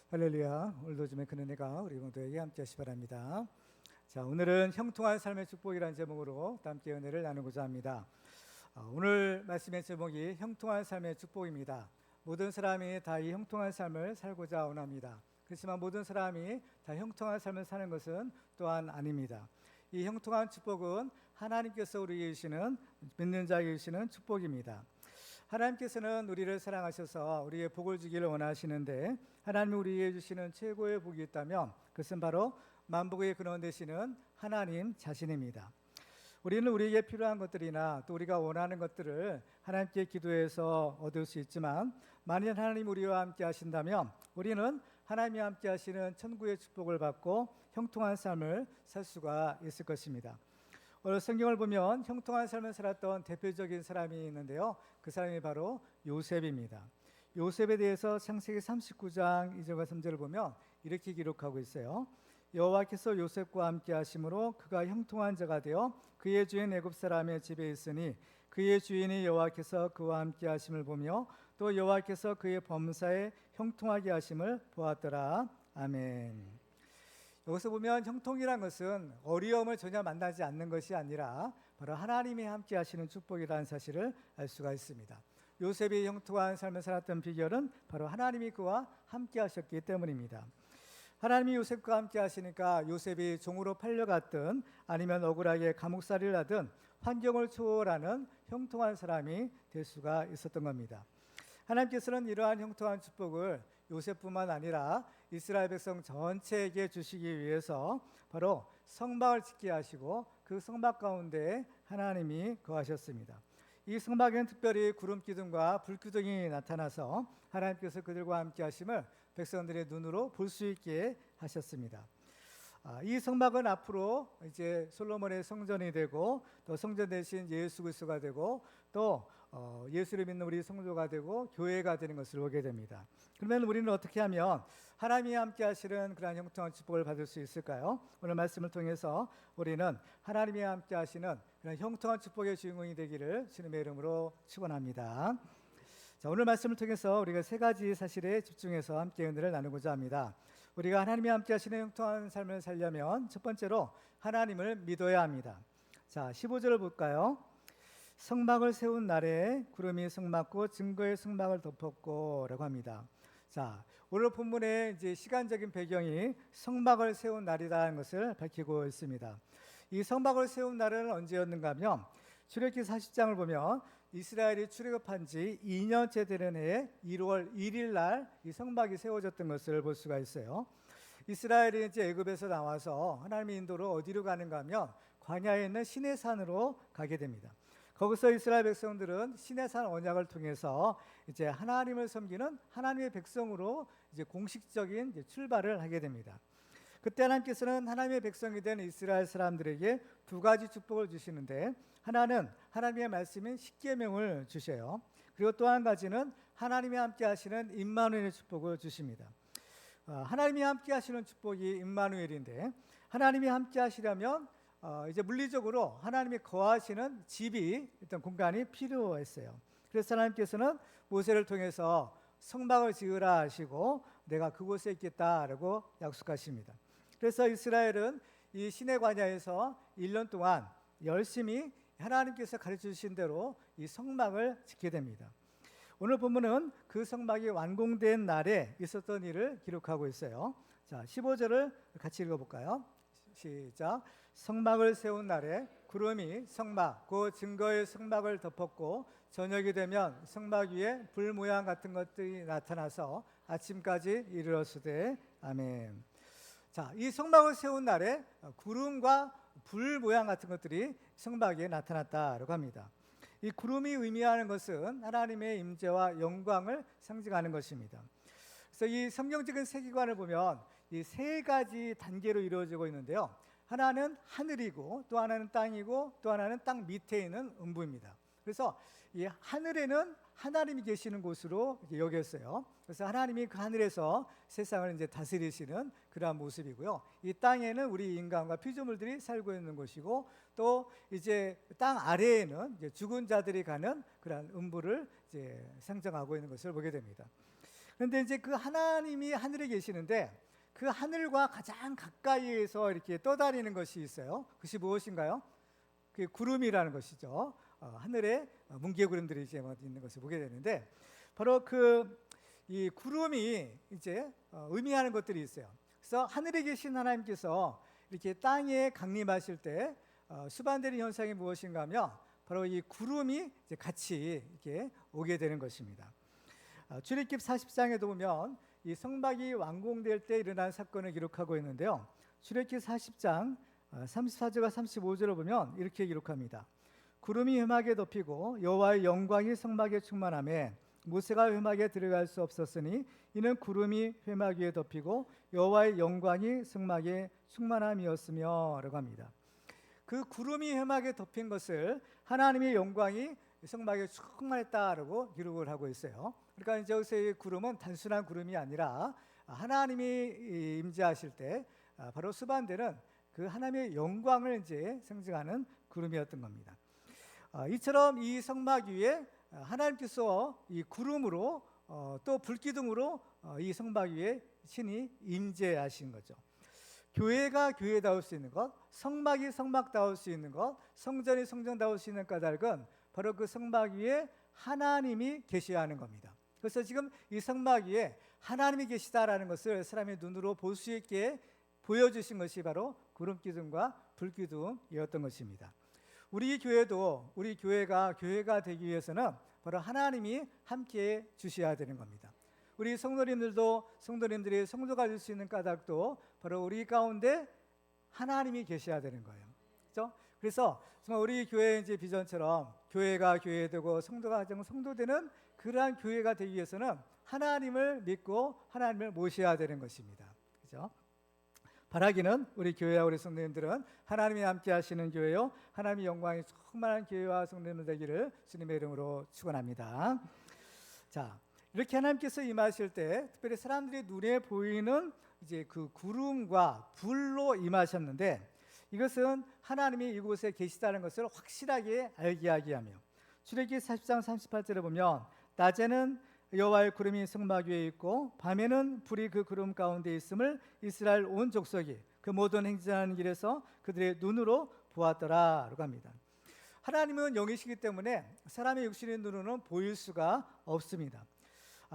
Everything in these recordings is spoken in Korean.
할렐루야. 오늘도 주의 큰 은혜가 우리 모두에게 함께 하시 바랍니다. 자, 오늘은 형통한 삶의 축복이라는 제목으로 함께 은혜를 나누고자 합니다. 오늘 말씀의 제목이 형통한 삶의 축복입니다. 모든 사람이 다 이 형통한 삶을 살고자 원합니다. 그렇지만 모든 사람이 다 형통한 삶을 사는 것은 또한 아닙니다. 이 형통한 축복은 하나님께서 우리에게 주시는, 믿는 자에게 주시는 축복입니다. 하나님께서는 우리를 사랑하셔서 우리의 복을 주기를 원하시는데, 하나님이 우리에게 주시는 최고의 복이 있다면 그것은 바로 만복의 근원 되시는 하나님 자신입니다. 우리는 우리에게 필요한 것들이나 또 우리가 원하는 것들을 하나님께 기도해서 얻을 수 있지만, 만일 하나님 우리와 함께 하신다면 우리는 하나님이 함께 하시는 천국의 축복을 받고 형통한 삶을 살 수가 있을 것입니다. 오늘 성경을 보면 형통한 삶을 살았던 대표적인 사람이 있는데요, 그 사람이 바로 요셉입니다. 요셉에 대해서 창세기 39장 2절과 3절을 보면 이렇게 기록하고 있어요. 여호와께서 요셉과 함께 하심으로 그가 형통한 자가 되어 그의 주인 애굽 사람의 집에 있으니 그의 주인이 여호와께서 그와 함께 하심을 보며 또 여호와께서 그의 범사에 형통하게 하심을 보았더라. 아멘. 여기서 보면 형통이란 것은 어려움을 전혀 만나지 않는 것이 아니라 바로 하나님이 함께 하시는 축복이라는 사실을 알 수가 있습니다. 요셉이 형통한 삶을 살았던 비결은 바로 하나님이 그와 함께 하셨기 때문입니다. 하나님이 요셉과 함께 하시니까 요셉이 종으로 팔려갔든 아니면 억울하게 감옥살이를 하든 환경을 초월하는 형통한 사람이 될 수가 있었던 겁니다. 하나님께서는 이러한 형통한 축복을 요셉뿐만 아니라 이스라엘 백성 전체에게 주시기 위해서 바로 성막을 짓게 하시고 그 성막 가운데 하나님이 거하셨습니다. 이 성막에는 특별히 구름 기둥과 불 기둥이 나타나서 하나님께서 그들과 함께 하심을 백성들의 눈으로 볼 수 있게 하셨습니다. 이 성막은 앞으로 이제 솔로몬의 성전이 되고 또 성전 대신 예수 그리스도가 되고 또 예수를 믿는 우리 성도가 되고 교회가 되는 것을 보게 됩니다. 그러면 우리는 어떻게 하면 하나님이 함께 하시는 그런 형통한 축복을 받을 수 있을까요? 오늘 말씀을 통해서 우리는 하나님이 함께 하시는 그런 형통한 축복의 주인공이 되기를 주님의 이름으로 축원합니다. 자, 오늘 말씀을 통해서 우리가 세 가지 사실에 집중해서 함께 은혜를 나누고자 합니다. 우리가 하나님이 함께 하시는 형통한 삶을 살려면 첫 번째로 하나님을 믿어야 합니다. 자, 15절을 볼까요? 성막을 세운 날에 구름이 성막고 증거의 성막을 덮었고 라고 합니다. 자, 오늘 본문의 이제 시간적인 배경이 성막을 세운 날이라는 것을 밝히고 있습니다. 이 성막을 세운 날은 언제였는가 하면 출애굽기 40장을 보면 이스라엘이 출애굽한 지 2년째 되는 해에 1월 1일 날 이 성막이 세워졌던 것을 볼 수가 있어요. 이스라엘이 이제 애굽에서 나와서 하나님의 인도로 어디로 가는가 하면 광야에 있는 시내산으로 가게 됩니다. 거기서 이스라엘 백성들은 시내산 언약을 통해서 이제 하나님을 섬기는 하나님의 백성으로 이제 공식적인 이제 출발을 하게 됩니다. 그때 하나님께서는 하나님의 백성이 된 이스라엘 사람들에게 두 가지 축복을 주시는데, 하나는 하나님의 말씀인 십계명을 주셔요. 그리고 또 한 가지는 하나님이 함께 하시는 임마누엘의 축복을 주십니다. 하나님이 함께 하시는 축복이 임마누엘인데, 하나님이 함께 하시려면 이제 물리적으로 하나님이 거하시는 집이 일단 공간이 필요했어요. 그래서 하나님께서는 모세를 통해서 성막을 지으라 하시고 내가 그곳에 있겠다라고 약속하십니다. 그래서 이스라엘은 이 시내 광야에서 1년 동안 열심히 하나님께서 가르쳐 주신 대로 이 성막을 짓게 됩니다. 오늘 본문은 그 성막이 완공된 날에 있었던 일을 기록하고 있어요. 자, 15절을 같이 읽어볼까요? 시작. 성막을 세운 날에 구름이 성막 그 증거의 성막을 덮었고 저녁이 되면 성막 위에 불 모양 같은 것들이 나타나서 아침까지 이르렀으되. 아멘. 자, 이 성막을 세운 날에 구름과 불 모양 같은 것들이 성막에 나타났다라고 합니다. 이 구름이 의미하는 것은 하나님의 임재와 영광을 상징하는 것입니다. 그래서 이 성경적인 세계관을 보면 이 세 가지 단계로 이루어지고 있는데요, 하나는 하늘이고 또 하나는 땅이고 또 하나는 땅 밑에 있는 음부입니다. 그래서 이 하늘에는 하나님이 계시는 곳으로 여겼어요. 그래서 하나님이 그 하늘에서 세상을 이제 다스리시는 그러한 모습이고요. 이 땅에는 우리 인간과 피조물들이 살고 있는 곳이고, 또 이제 땅 아래에는 이제 죽은 자들이 가는 그러한 음부를 이제 상징하고 있는 것을 보게 됩니다. 그런데 이제 그 하나님이 하늘에 계시는데 그 하늘과 가장 가까이에서 이렇게 떠다니는 것이 있어요. 그것이 무엇인가요? 그 구름이라는 것이죠. 하늘에 뭉게구름들이 이제 있는 것을 보게 되는데, 바로 이 구름이 이제 의미하는 것들이 있어요. 그래서 하늘에 계신 하나님께서 이렇게 땅에 강림하실 때 수반되는 현상이 무엇인가 하면 바로 이 구름이 이제 같이 이렇게 오게 되는 것입니다. 출애굽 40장에도 보면 이 성막이 완공될 때 일어난 사건을 기록하고 있는데요. 출애굽 40장 34절과 35절을 보면 이렇게 기록합니다. 구름이 회막에 덮이고 여호와의 영광이 성막에 충만하며 모세가 회막에 들어갈 수 없었으니 이는 구름이 회막 위에 덮이고 여호와의 영광이 성막에 충만함이었으며 라고 합니다. 그 구름이 회막에 덮인 것을 하나님의 영광이 성막에 충만했다라고 기록을 하고 있어요. 그러니까 이제 여기서의 구름은 단순한 구름이 아니라 하나님이 임재하실 때 바로 수반되는 그 하나님의 영광을 이제 상징하는 구름이었던 겁니다. 이처럼 이 성막 위에 하나님께서 이 구름으로 또 불기둥으로 이 성막 위에 신이 임재하신 거죠. 교회가 교회다울 수 있는 것, 성막이 성막다울 수 있는 것, 성전이 성전다울 수 있는 까닭은 바로 그 성막 위에 하나님이 계셔야 하는 겁니다. 그래서 지금 이 성막 위에 하나님이 계시다라는 것을 사람의 눈으로 볼 수 있게 보여주신 것이 바로 구름기둥과 불기둥이었던 것입니다. 우리 교회도 우리 교회가 되기 위해서는 바로 하나님이 함께 주셔야 되는 겁니다. 우리 성도님들이 성도가 될 수 있는 까닭도 바로 우리 가운데 하나님이 계셔야 되는 거예요. 그렇죠? 그래서 정말 우리 교회의 이제 비전처럼 교회가 교회되고 성도가 성도되는 그러한 교회가 되기 위해서는 하나님을 믿고 하나님을 모셔야 되는 것입니다. 그렇죠? 바라기는 우리 교회와 우리 성도님들은 하나님이 함께 하시는 교회요, 하나님의 영광이 충만한 교회와 성도님들 되기를 주님의 이름으로 축원합니다. 자, 이렇게 하나님께서 임하실 때 특별히 사람들이 눈에 보이는 이제 그 구름과 불로 임하셨는데, 이것은 하나님이 이곳에 계시다는 것을 확실하게 알게 하게 하며, 출애굽기 40장 38절에 보면 낮에는 여호와의 구름이 성막 위에 있고 밤에는 불이 그 구름 가운데 있음을 이스라엘 온 족속이 그 모든 행진하는 길에서 그들의 눈으로 보았더라라고 합니다. 하나님은 영이시기 때문에 사람의 육신의 눈으로는 보일 수가 없습니다.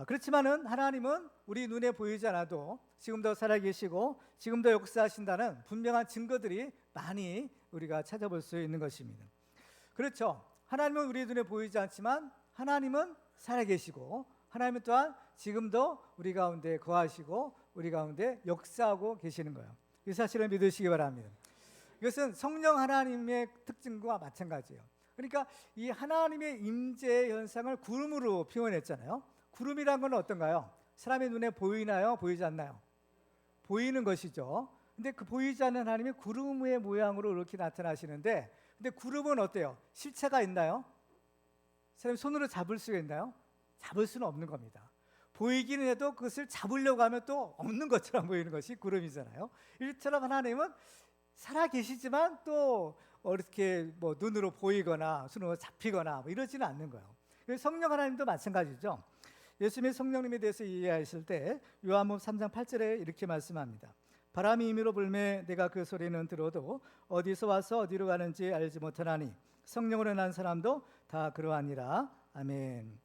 그렇지만은 하나님은 우리 눈에 보이지 않아도 지금도 살아계시고 지금도 역사하신다는 분명한 증거들이 많이 우리가 찾아볼 수 있는 것입니다. 그렇죠. 하나님은 우리 눈에 보이지 않지만 하나님은 살아계시고 하나님은 또한 지금도 우리 가운데 거하시고 우리 가운데 역사하고 계시는 거예요. 이 사실을 믿으시기 바랍니다. 이것은 성령 하나님의 특징과 마찬가지예요. 그러니까 이 하나님의 임재 현상을 구름으로 표현했잖아요. 구름이란 건 어떤가요? 사람의 눈에 보이나요? 보이지 않나요? 보이는 것이죠. 근데 그 보이지 않는 하나님이 구름의 모양으로 이렇게 나타나시는데, 근데 구름은 어때요? 실체가 있나요? 사람이 손으로 잡을 수가 있나요? 잡을 수는 없는 겁니다. 보이기는 해도 그것을 잡으려고 하면 또 없는 것처럼 보이는 것이 구름이잖아요. 이처럼 하나님은 살아 계시지만 또 이렇게 뭐 눈으로 보이거나 손으로 잡히거나 뭐 이러지는 않는 거예요. 성령 하나님도 마찬가지죠. 예수님의 성령님에 대해서 이해하실 때 요한복음 3장 8절에 이렇게 말씀합니다. 바람이 임의로 불매 내가 그 소리는 들어도 어디서 와서 어디로 가는지 알지 못하나니 성령으로 난 사람도 다 그러하니라. 아멘.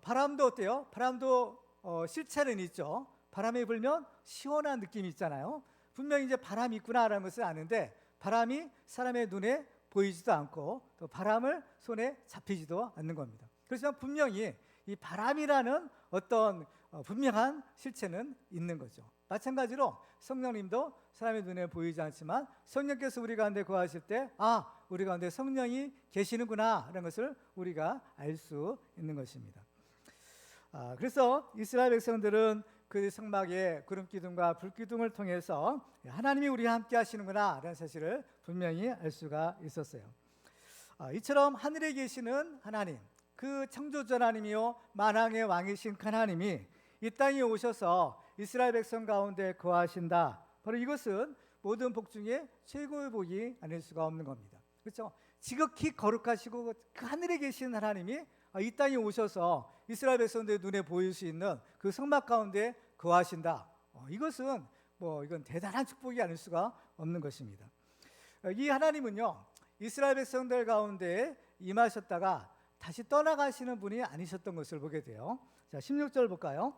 바람도 어때요? 바람도 실체는 있죠. 바람이 불면 시원한 느낌이 있잖아요. 분명히 이제 바람이 있구나라는 것을 아는데 바람이 사람의 눈에 보이지도 않고 또 바람을 손에 잡히지도 않는 겁니다. 그렇지만 분명히 이 바람이라는 어떤 분명한 실체는 있는 거죠. 마찬가지로 성령님도 사람의 눈에 보이지 않지만 성령께서 우리 가운데 거하실 때 우리 가운데 성령이 계시는구나 라는 것을 우리가 알 수 있는 것입니다. 그래서 이스라엘 백성들은 그 성막의 구름기둥과 불기둥을 통해서 하나님이 우리와 함께 하시는구나 라는 사실을 분명히 알 수가 있었어요. 이처럼 하늘에 계시는 하나님, 그 창조주 하나님이요 만왕의 왕이신 하나님이 이 땅에 오셔서 이스라엘 백성 가운데 거하신다. 바로 이것은 모든 복 중에 최고의 복이 아닐 수가 없는 겁니다. 그렇죠? 지극히 거룩하시고 그 하늘에 계신 하나님이 이 땅에 오셔서 이스라엘 백성들의 눈에 보일 수 있는 그 성막 가운데 거하신다. 이것은 이건 대단한 축복이 아닐 수가 없는 것입니다. 이 하나님은요, 이스라엘 백성들 가운데 임하셨다가 다시 떠나가시는 분이 아니셨던 것을 보게 돼요. 자, 16절 볼까요?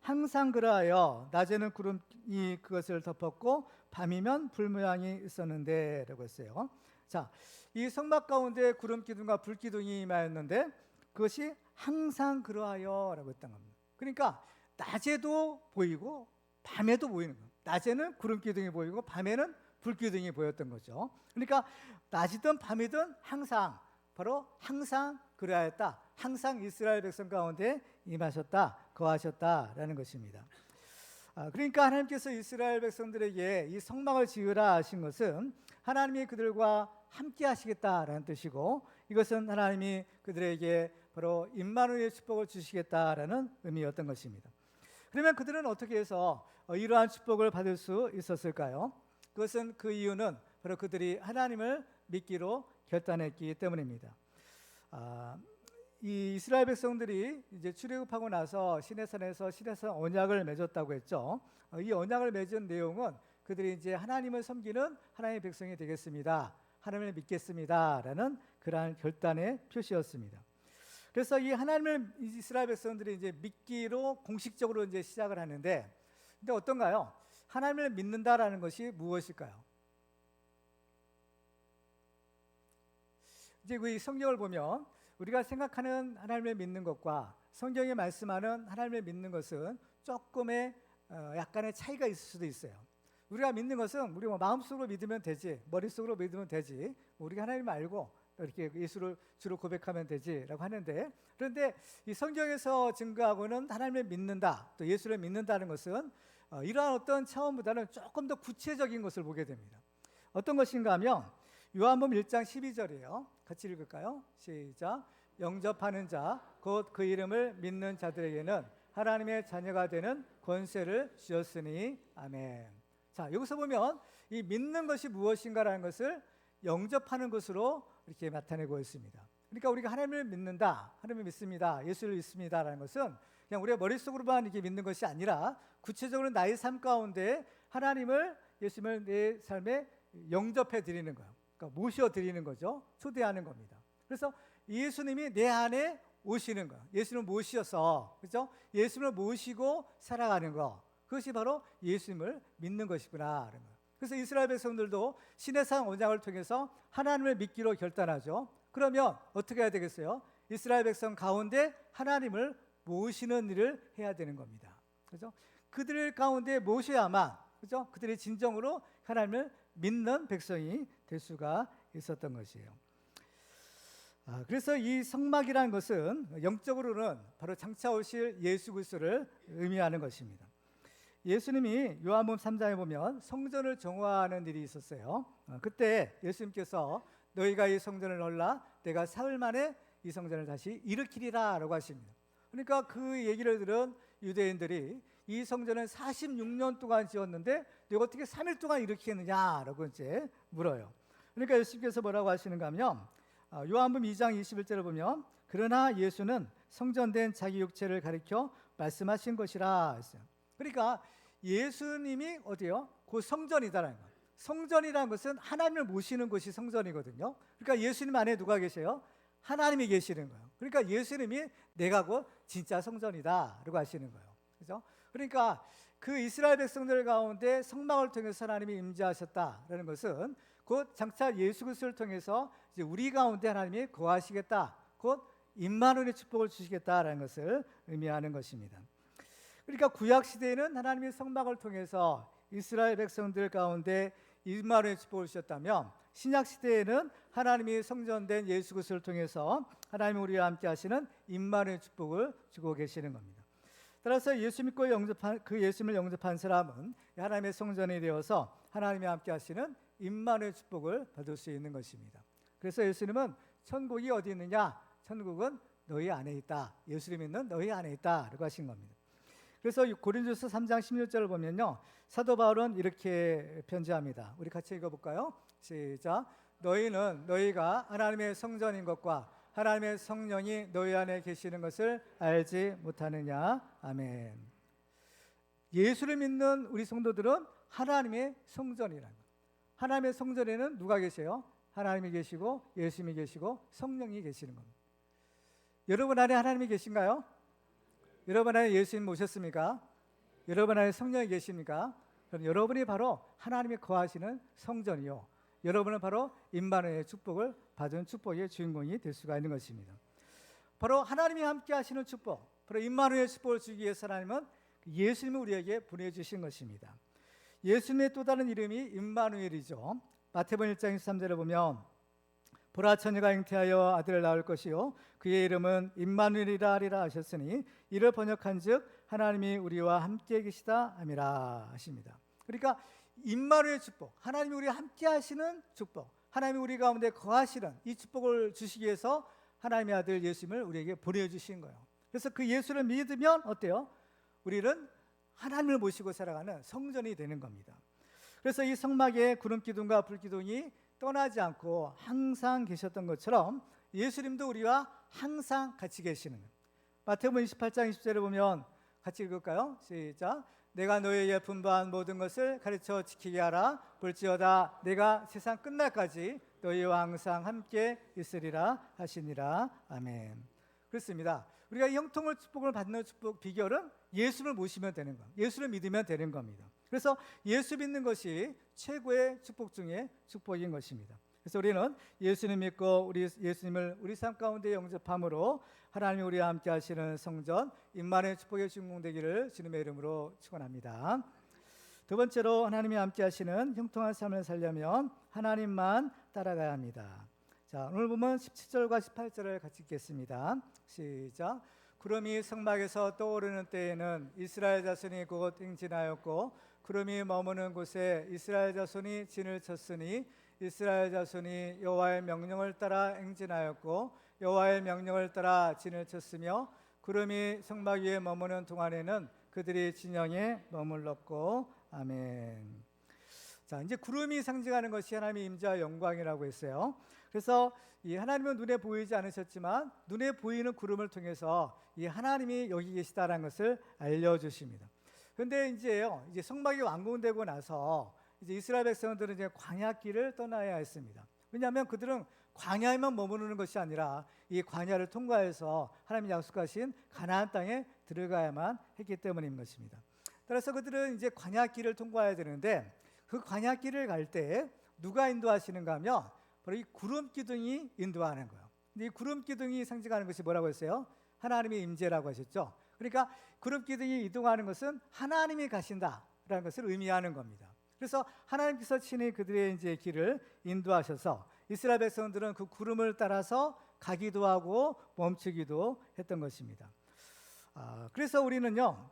항상 그러하여 낮에는 구름이 그것을 덮었고 밤이면 불 모양이 있었는데 라고 했어요. 자, 이 성막 가운데 구름 기둥과 불 기둥이 임하였는데 그것이 항상 그러하여 라고 했던 겁니다. 그러니까 낮에도 보이고 밤에도 보이는 거예요. 낮에는 구름 기둥이 보이고 밤에는 불 기둥이 보였던 거죠. 그러니까 낮이든 밤이든 항상, 바로 항상 그러하였다. 항상 이스라엘 백성 가운데 임하셨다, 거하셨다라는 것입니다. 그러니까 하나님께서 이스라엘 백성들에게 이 성막을 지으라 하신 것은 하나님이 그들과 함께 하시겠다라는 뜻이고, 이것은 하나님이 그들에게 바로 임마누엘의 축복을 주시겠다라는 의미였던 것입니다. 그러면 그들은 어떻게 해서 이러한 축복을 받을 수 있었을까요? 그것은 그 이유는 바로 그들이 하나님을 믿기로 결단했기 때문입니다. 이 이스라엘 백성들이 이제 출애굽하고 나서 시내산에서 시내산 언약을 맺었다고 했죠. 이 언약을 맺은 내용은 그들이 이제 하나님을 섬기는 하나님의 백성이 되겠습니다, 하나님을 믿겠습니다라는 그러한 결단의 표시였습니다. 그래서 이 하나님을 이스라엘 백성들이 이제 믿기로 공식적으로 이제 시작을 하는데, 근데 어떤가요? 하나님을 믿는다라는 것이 무엇일까요? 이제 이 성경을 보면 우리가 생각하는 하나님을 믿는 것과 성경이 말씀하는 하나님을 믿는 것은 조금의 약간의 차이가 있을 수도 있어요. 우리가 믿는 것은 우리 마음속으로 믿으면 되지, 머릿속으로 믿으면 되지, 우리가 하나님을 알고 이렇게 예수를 주로 고백하면 되지라고 하는데, 그런데 이 성경에서 증거하고는 하나님을 믿는다, 또 예수를 믿는다는 것은 이러한 어떤 차원보다는 조금 더 구체적인 것을 보게 됩니다. 어떤 것인가 하면 요한복음 1장 12절이에요. 같이 읽을까요? 시작. 영접하는 자, 곧 그 이름을 믿는 자들에게는 하나님의 자녀가 되는 권세를 주셨으니 아멘. 자, 여기서 보면 이 믿는 것이 무엇인가라는 것을 영접하는 것으로 이렇게 나타내고 있습니다. 그러니까 우리가 하나님을 믿는다, 하나님을 믿습니다, 예수를 믿습니다라는 것은 그냥 우리의 머릿속으로만 이렇게 믿는 것이 아니라 구체적으로 나의 삶 가운데 하나님을, 예수님을 내 삶에 영접해 드리는 거예요. 그러니까 모셔 드리는 거죠. 초대하는 겁니다. 그래서 예수님이 내 안에 오시는 거예요. 예수님을 모셔서, 그렇죠? 예수님을 모시고 살아가는 거, 그것이 바로 예수님을 믿는 것이구나 하는 거예요. 그래서 이스라엘 백성들도 시내산 언약을 통해서 하나님을 믿기로 결단하죠. 그러면 어떻게 해야 되겠어요? 이스라엘 백성 가운데 하나님을 모시는 일을 해야 되는 겁니다. 그렇죠? 그들 가운데 모셔야만, 그렇죠? 그들이 진정으로 하나님을 믿는 백성이 될 수가 있었던 것이에요. 그래서 이 성막이라는 것은 영적으로는 바로 장차 오실 예수 그리스도를 의미하는 것입니다. 예수님이 요한복음 3장에 보면 성전을 정화하는 일이 있었어요. 그때 예수님께서 너희가 이 성전을 널라 내가 사흘 만에 이 성전을 다시 일으키리라 라고 하십니다. 그러니까 그 얘기를 들은 유대인들이 이 성전은 46년 동안 지었는데 내가 어떻게 3일 동안 일으키겠느냐라고 이제 물어요. 그러니까 예수님께서 뭐라고 하시는가 하면 요한복음 2장 21절을 보면 그러나 예수는 성전된 자기 육체를 가리켜 말씀하신 것이라 했어요. 그러니까 예수님이 어디요? 그 성전이다라는 거예요. 성전이라는 것은 하나님을 모시는 곳이 성전이거든요. 그러니까 예수님 안에 누가 계세요? 하나님이 계시는 거예요. 그러니까 예수님이 내가 곧 진짜 성전이다라고 하시는 거예요. 그렇죠? 그러니까 그 이스라엘 백성들 가운데 성막을 통해서 하나님이 임재하셨다라는 것은 곧 장차 예수 그리스도를 통해서 이제 우리 가운데 하나님이 거하시겠다, 곧 임마누엘의 축복을 주시겠다라는 것을 의미하는 것입니다. 그러니까 구약 시대에는 하나님의 성막을 통해서 이스라엘 백성들 가운데 임마누엘의 축복을 주셨다면, 신약 시대에는 하나님이 성전된 예수 그리스도를 통해서 하나님이 우리와 함께 하시는 임마누엘의 축복을 주고 계시는 겁니다. 따라서 예수 믿고 그 예수님을 영접한 사람은 하나님의 성전이 되어서 하나님이 함께 하시는 임마누엘의 축복을 받을 수 있는 것입니다. 그래서 예수님은 천국이 어디 있느냐? 천국은 너희 안에 있다. 예수를 믿는 너희 안에 있다라고 하신 겁니다. 그래서 고린도서 3장 16절을 보면요, 사도 바울은 이렇게 편지합니다. 우리 같이 읽어볼까요? 시작. 너희는 너희가 하나님의 성전인 것과 하나님의 성령이 너희 안에 계시는 것을 알지 못하느냐. 아멘. 예수를 믿는 우리 성도들은 하나님의 성전이라는 것. 하나님의 성전에는 누가 계세요? 하나님이 계시고 예수님이 계시고 성령이 계시는 겁니다. 여러분 안에 하나님이 계신가요? 여러분 안에 예수님 오셨습니까? 여러분 안에 성령이 계십니까? 그럼 여러분이 바로 하나님이 거하시는 성전이요, 여러분은 바로 임마누엘의 축복을 받은 축복의 주인공이 될 수가 있는 것입니다. 바로 하나님이 함께 하시는 축복, 바로 임마누엘의 축복을 주기 위해서 하나님은 예수님을 우리에게 보내주신 것입니다. 예수님의 또 다른 이름이 임마누엘이죠. 마태복음 1장 23절에 보면 보라 처녀가 잉태하여 아들을 낳을 것이요 그의 이름은 임마누엘이라 하리라 하셨으니 이를 번역한즉 하나님이 우리와 함께 계시다 함이라 하십니다. 그러니까 임마누엘 축복, 하나님이 우리와 함께 하시는 축복, 하나님이 우리 가운데 거하시는 이 축복을 주시기 위해서 하나님의 아들 예수님을 우리에게 보내주신 거예요. 그래서 그 예수를 믿으면 어때요? 우리는 하나님을 모시고 살아가는 성전이 되는 겁니다. 그래서 이 성막에 구름기둥과 불기둥이 떠나지 않고 항상 계셨던 것처럼 예수님도 우리와 항상 같이 계시는 거예요. 마태복음 28장 20절에 보면 같이 읽을까요? 시작. 내가 너희에게 분부한 모든 것을 가르쳐 지키게 하라. 볼지어다 내가 세상 끝날까지 너희와 항상 함께 있으리라 하시니라. 아멘. 그렇습니다. 우리가 형통을 축복을 받는 축복 비결은 예수를 모시면 되는 것, 예수를 믿으면 되는 겁니다. 그래서 예수 믿는 것이 최고의 축복 중에 축복인 것입니다. 그래서 우리는 예수님 믿고 우리 예수님을 우리 삶 가운데 영접함으로 하나님이 우리와 함께 하시는 성전 임마누엘 축복의 주인공 되기를 주님의 이름으로 축원합니다. 두 번째로 하나님이 함께 하시는 형통한 삶을 살려면 하나님만 따라가야 합니다. 자, 오늘 보면 17절과 18절을 같이 읽겠습니다. 시작. 구름이 성막에서 떠오르는 때에는 이스라엘 자손이 곧 행진하였고 구름이 머무는 곳에 이스라엘 자손이 진을 쳤으니 이스라엘 자손이 여호와의 명령을 따라 행진하였고 여호와의 명령을 따라 진을 쳤으며 구름이 성막 위에 머무는 동안에는 그들이 진영에 머물렀고. 아멘. 자, 이제 구름이 상징하는 것이 하나님의 임재와 영광이라고 했어요. 그래서 이 하나님은 눈에 보이지 않으셨지만 눈에 보이는 구름을 통해서 이 하나님이 여기 계시다라는 것을 알려주십니다. 그런데 이제 성막이 완공되고 나서 이제 이스라엘 백성들은 이제 광야길을 떠나야 했습니다. 왜냐하면 그들은 광야에만 머무르는 것이 아니라 이 광야를 통과해서 하나님이 약속하신 가나안 땅에 들어가야만 했기 때문인 것입니다. 따라서 그들은 이제 광야길을 통과해야 되는데 그 광야길을 갈 때 누가 인도하시는가 하면 바로 이 구름 기둥이 인도하는 거예요. 근데 이 구름 기둥이 상징하는 것이 뭐라고 했어요? 하나님의 임재라고 하셨죠. 그러니까 구름 기둥이 이동하는 것은 하나님이 가신다라는 것을 의미하는 겁니다. 그래서 하나님께서 친히 그들의 이제 길을 인도하셔서 이스라엘 백성들은 그 구름을 따라서 가기도 하고 멈추기도 했던 것입니다. 그래서 우리는요,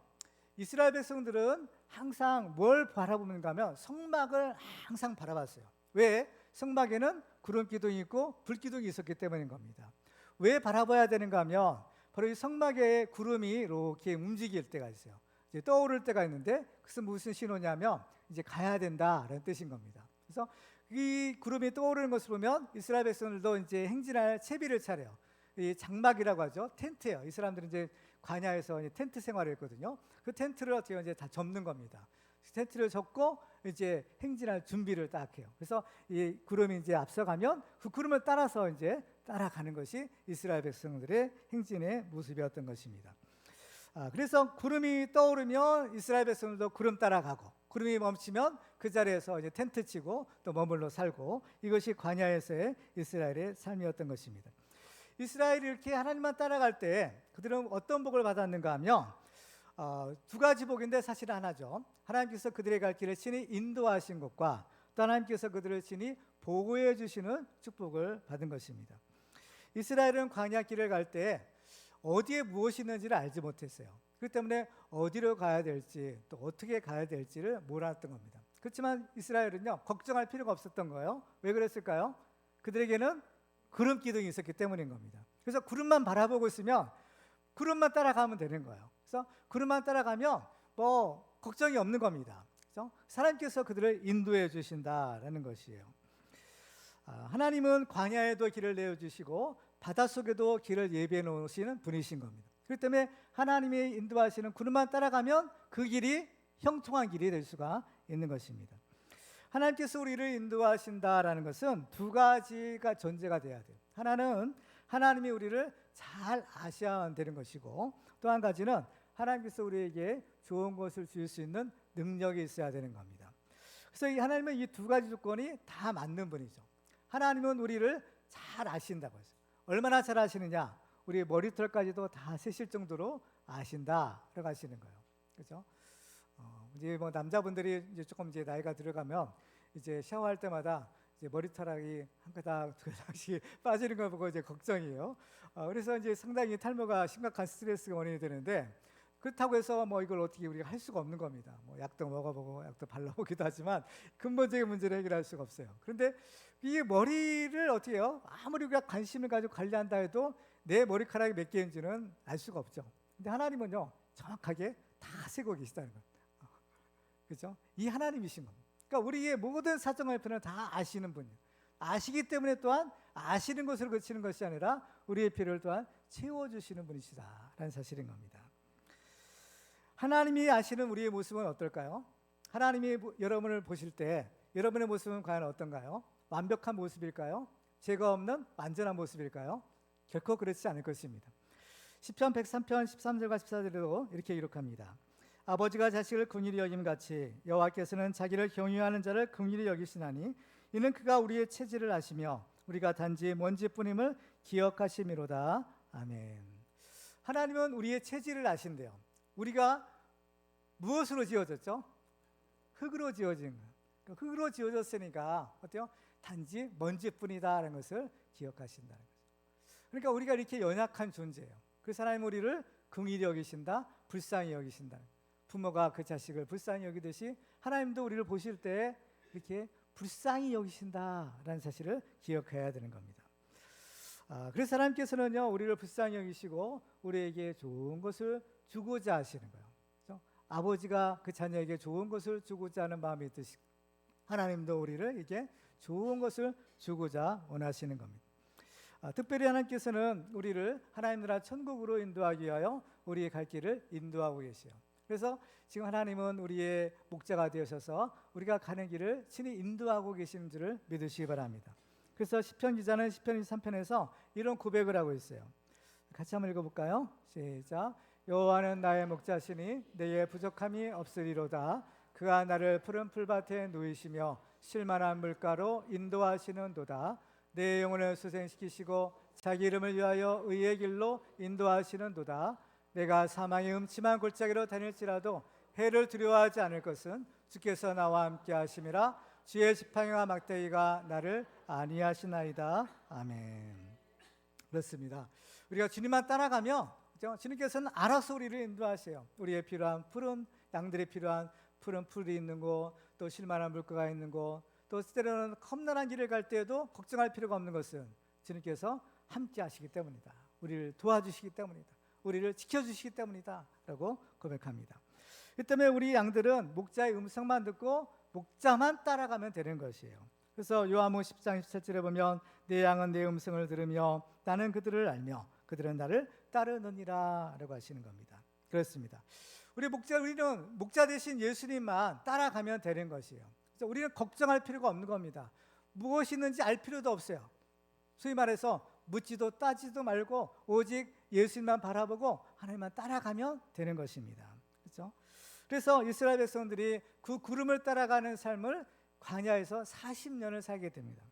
이스라엘 백성들은 항상 뭘 바라보는가 하면 성막을 항상 바라봤어요. 왜? 성막에는 구름 기둥이 있고 불 기둥이 있었기 때문인 겁니다. 왜 바라봐야 되는가 하면 바로 이 성막에 구름이 이렇게 움직일 때가 있어요. 이제 떠오를 때가 있는데 그것은 무슨 신호냐면 이제 가야 된다라는 뜻인 겁니다. 그래서 이 구름이 떠오르는 것을 보면 이스라엘 백성들도 이제 행진할 채비를 차려요. 이 장막이라고 하죠. 텐트예요. 이 사람들은 이제 광야에서 텐트 생활을 했거든요. 그 텐트를 어떻게 이제 다 접는 겁니다. 텐트를 접고 이제 행진할 준비를 딱 해요. 그래서 이 구름이 이제 앞서가면 그 구름을 따라서 이제 따라가는 것이 이스라엘 백성들의 행진의 모습이었던 것입니다. 그래서 구름이 떠오르면 이스라엘 백성들도 구름 따라가고 구름이 멈추면 그 자리에서 이제 텐트 치고 또 머물러 살고 이것이 광야에서의 이스라엘의 삶이었던 것입니다. 이스라엘이 이렇게 하나님만 따라갈 때 그들은 어떤 복을 받았는가 하면 두 가지 복인데 사실은 하나죠. 하나님께서 그들의 갈 길을 친히 인도하신 것과 또 하나님께서 그들을 친히 보호해 주시는 축복을 받은 것입니다. 이스라엘은 광야 길을 갈 때 어디에 무엇이 있는지를 알지 못했어요. 그렇기 때문에 어디로 가야 될지 또 어떻게 가야 될지를 몰랐던 겁니다. 그렇지만 이스라엘은요, 걱정할 필요가 없었던 거예요. 왜 그랬을까요? 그들에게는 구름 기둥이 있었기 때문인 겁니다. 그래서 구름만 바라보고 있으면 구름만 따라가면 되는 거예요. 그래서 구름만 따라가면 뭐 걱정이 없는 겁니다. 그래서 하나님께서 그들을 인도해 주신다라는 것이에요. 하나님은 광야에도 길을 내어주시고 바닷속에도 길을 예비해 놓으시는 분이신 겁니다. 그렇기 때문에 하나님이 인도하시는 구름만 따라가면 그 길이 형통한 길이 될 수가 있는 것입니다. 하나님께서 우리를 인도하신다라는 것은 두 가지가 전제가 돼야 돼요. 하나는 하나님이 우리를 잘 아셔야 되는 것이고, 또 한 가지는 하나님께서 우리에게 좋은 것을 주실 수 있는 능력이 있어야 되는 겁니다. 그래서 이 하나님은 이 두 가지 조건이 다 맞는 분이죠. 하나님은 우리를 잘 아신다고 해서 얼마나 잘 아시느냐? 우리 머리털까지도 다 세실 정도로 아신다라고 하시는 거예요. 그렇죠? 이제 뭐 남자분들이 이제 조금 이제 나이가 들어가면 이제 샤워할 때마다 이제 머리카락이 한 가닥 두 가닥씩 빠지는 걸 보고 이제 걱정이에요. 그래서 이제 상당히 탈모가 심각한 스트레스가 원인이 되는데, 그렇다고 해서 뭐 이걸 어떻게 우리가 할 수가 없는 겁니다. 뭐 약도 먹어보고 약도 발라보기도 하지만 근본적인 문제를 해결할 수가 없어요. 그런데 이 머리를 어떻게 해요? 아무리 우리가 관심을 가지고 관리한다 해도 내 머리카락이 몇 개인지는 알 수가 없죠. 근데 하나님은요, 정확하게 다 세고 계시다는 거예요. 그렇죠? 이 하나님이신 겁니다. 그러니까 우리의 모든 사정을 다 아시는 분이에요. 아시기 때문에 또한 아시는 것을 그치는 것이 아니라 우리의 필요를 또한 채워주시는 분이시다라는 사실인 겁니다. 하나님이 아시는 우리의 모습은 어떨까요? 하나님이 여러분을 보실 때 여러분의 모습은 과연 어떤가요? 완벽한 모습일까요? 죄가 없는 완전한 모습일까요? 결코 그렇지 않을 것입니다. 시편 103편 13절과 14절에도 이렇게 기록합니다. 아버지가 자식을 긍휼히 여김같이 여호와께서는 자기를 경유하는 자를 긍휼히 여기시나니 이는 그가 우리의 체질을 아시며 우리가 단지 먼지뿐임을 기억하심이로다. 아멘. 하나님은 우리의 체질을 아신대요. 우리가 무엇으로 지어졌죠? 흙으로 지어진 거예요. 그러니까 흙으로 지어졌으니까 어때요? 단지 먼지뿐이다라는 것을 기억하신다는 거죠. 그러니까 우리가 이렇게 연약한 존재예요. 그래서 하나님 우리를 긍휼히 여기신다, 불쌍히 여기신다. 부모가 그 자식을 불쌍히 여기듯이 하나님도 우리를 보실 때 이렇게 불쌍히 여기신다라는 사실을 기억해야 되는 겁니다. 그래서 하나님께서는요, 우리를 불쌍히 여기시고 우리에게 좋은 것을 주고자 하시는 거예요. 그렇죠? 아버지가 그 자녀에게 좋은 것을 주고자 하는 마음이 있듯이 하나님도 우리를 이게 좋은 것을 주고자 원하시는 겁니다. 특별히 하나님께서는 우리를 하나님 나라 천국으로 인도하기 위하여 우리의 갈 길을 인도하고 계세요. 그래서 지금 하나님은 우리의 목자가 되셔서 우리가 가는 길을 친히 인도하고 계시는 줄을 믿으시기 바랍니다. 그래서 시편 기자는 시편 23편에서 이런 고백을 하고 있어요. 같이 한번 읽어볼까요? 시작. 여호와는 나의 목자시니 내게 부족함이 없으리로다. 그가 나를 푸른 풀밭에 누이시며 쉴만한 물가로 인도하시는도다. 내 영혼을 수생시키시고 자기 이름을 위하여 의의 길로 인도하시는도다. 내가 사망의 음침한 골짜기로 다닐지라도 해를 두려워하지 않을 것은 주께서 나와 함께 하심이라. 주의 지팡이와 막대기가 나를 안위하시나이다. 아멘. 그렇습니다. 우리가 주님만 따라가면 주님께서는 알아서 우리를 인도하세요. 우리의 필요한 푸른 양들이 필요한 푸른 풀이 있는 곳, 또 쉴만한 물가가 있는 곳, 또 때로는 험난한 길을 갈 때에도 걱정할 필요가 없는 것은 주님께서 함께 하시기 때문이다. 우리를 도와주시기 때문이다. 우리를 지켜주시기 때문이다 라고 고백합니다. 그 때문에 우리 양들은 목자의 음성만 듣고 목자만 따라가면 되는 것이에요. 그래서 요한복음 10장 17절에 보면 내 양은 내 음성을 들으며 나는 그들을 알며 그들은 나를 따르느니라 라고 하시는 겁니다. 그렇습니다. 우리는 목자 대신 예수님만 따라가면 되는 것이에요. 그래서 우리는 걱정할 필요가 없는 겁니다. 무엇이 있는지 알 필요도 없어요. 소위 말해서 묻지도 따지도 말고 오직 예수님만 바라보고 하나님만 따라가면 되는 것입니다. 그렇죠? 그래서 이스라엘 백성들이 그 구름을 따라가는 삶을 광야에서 40년을 살게 됩니다.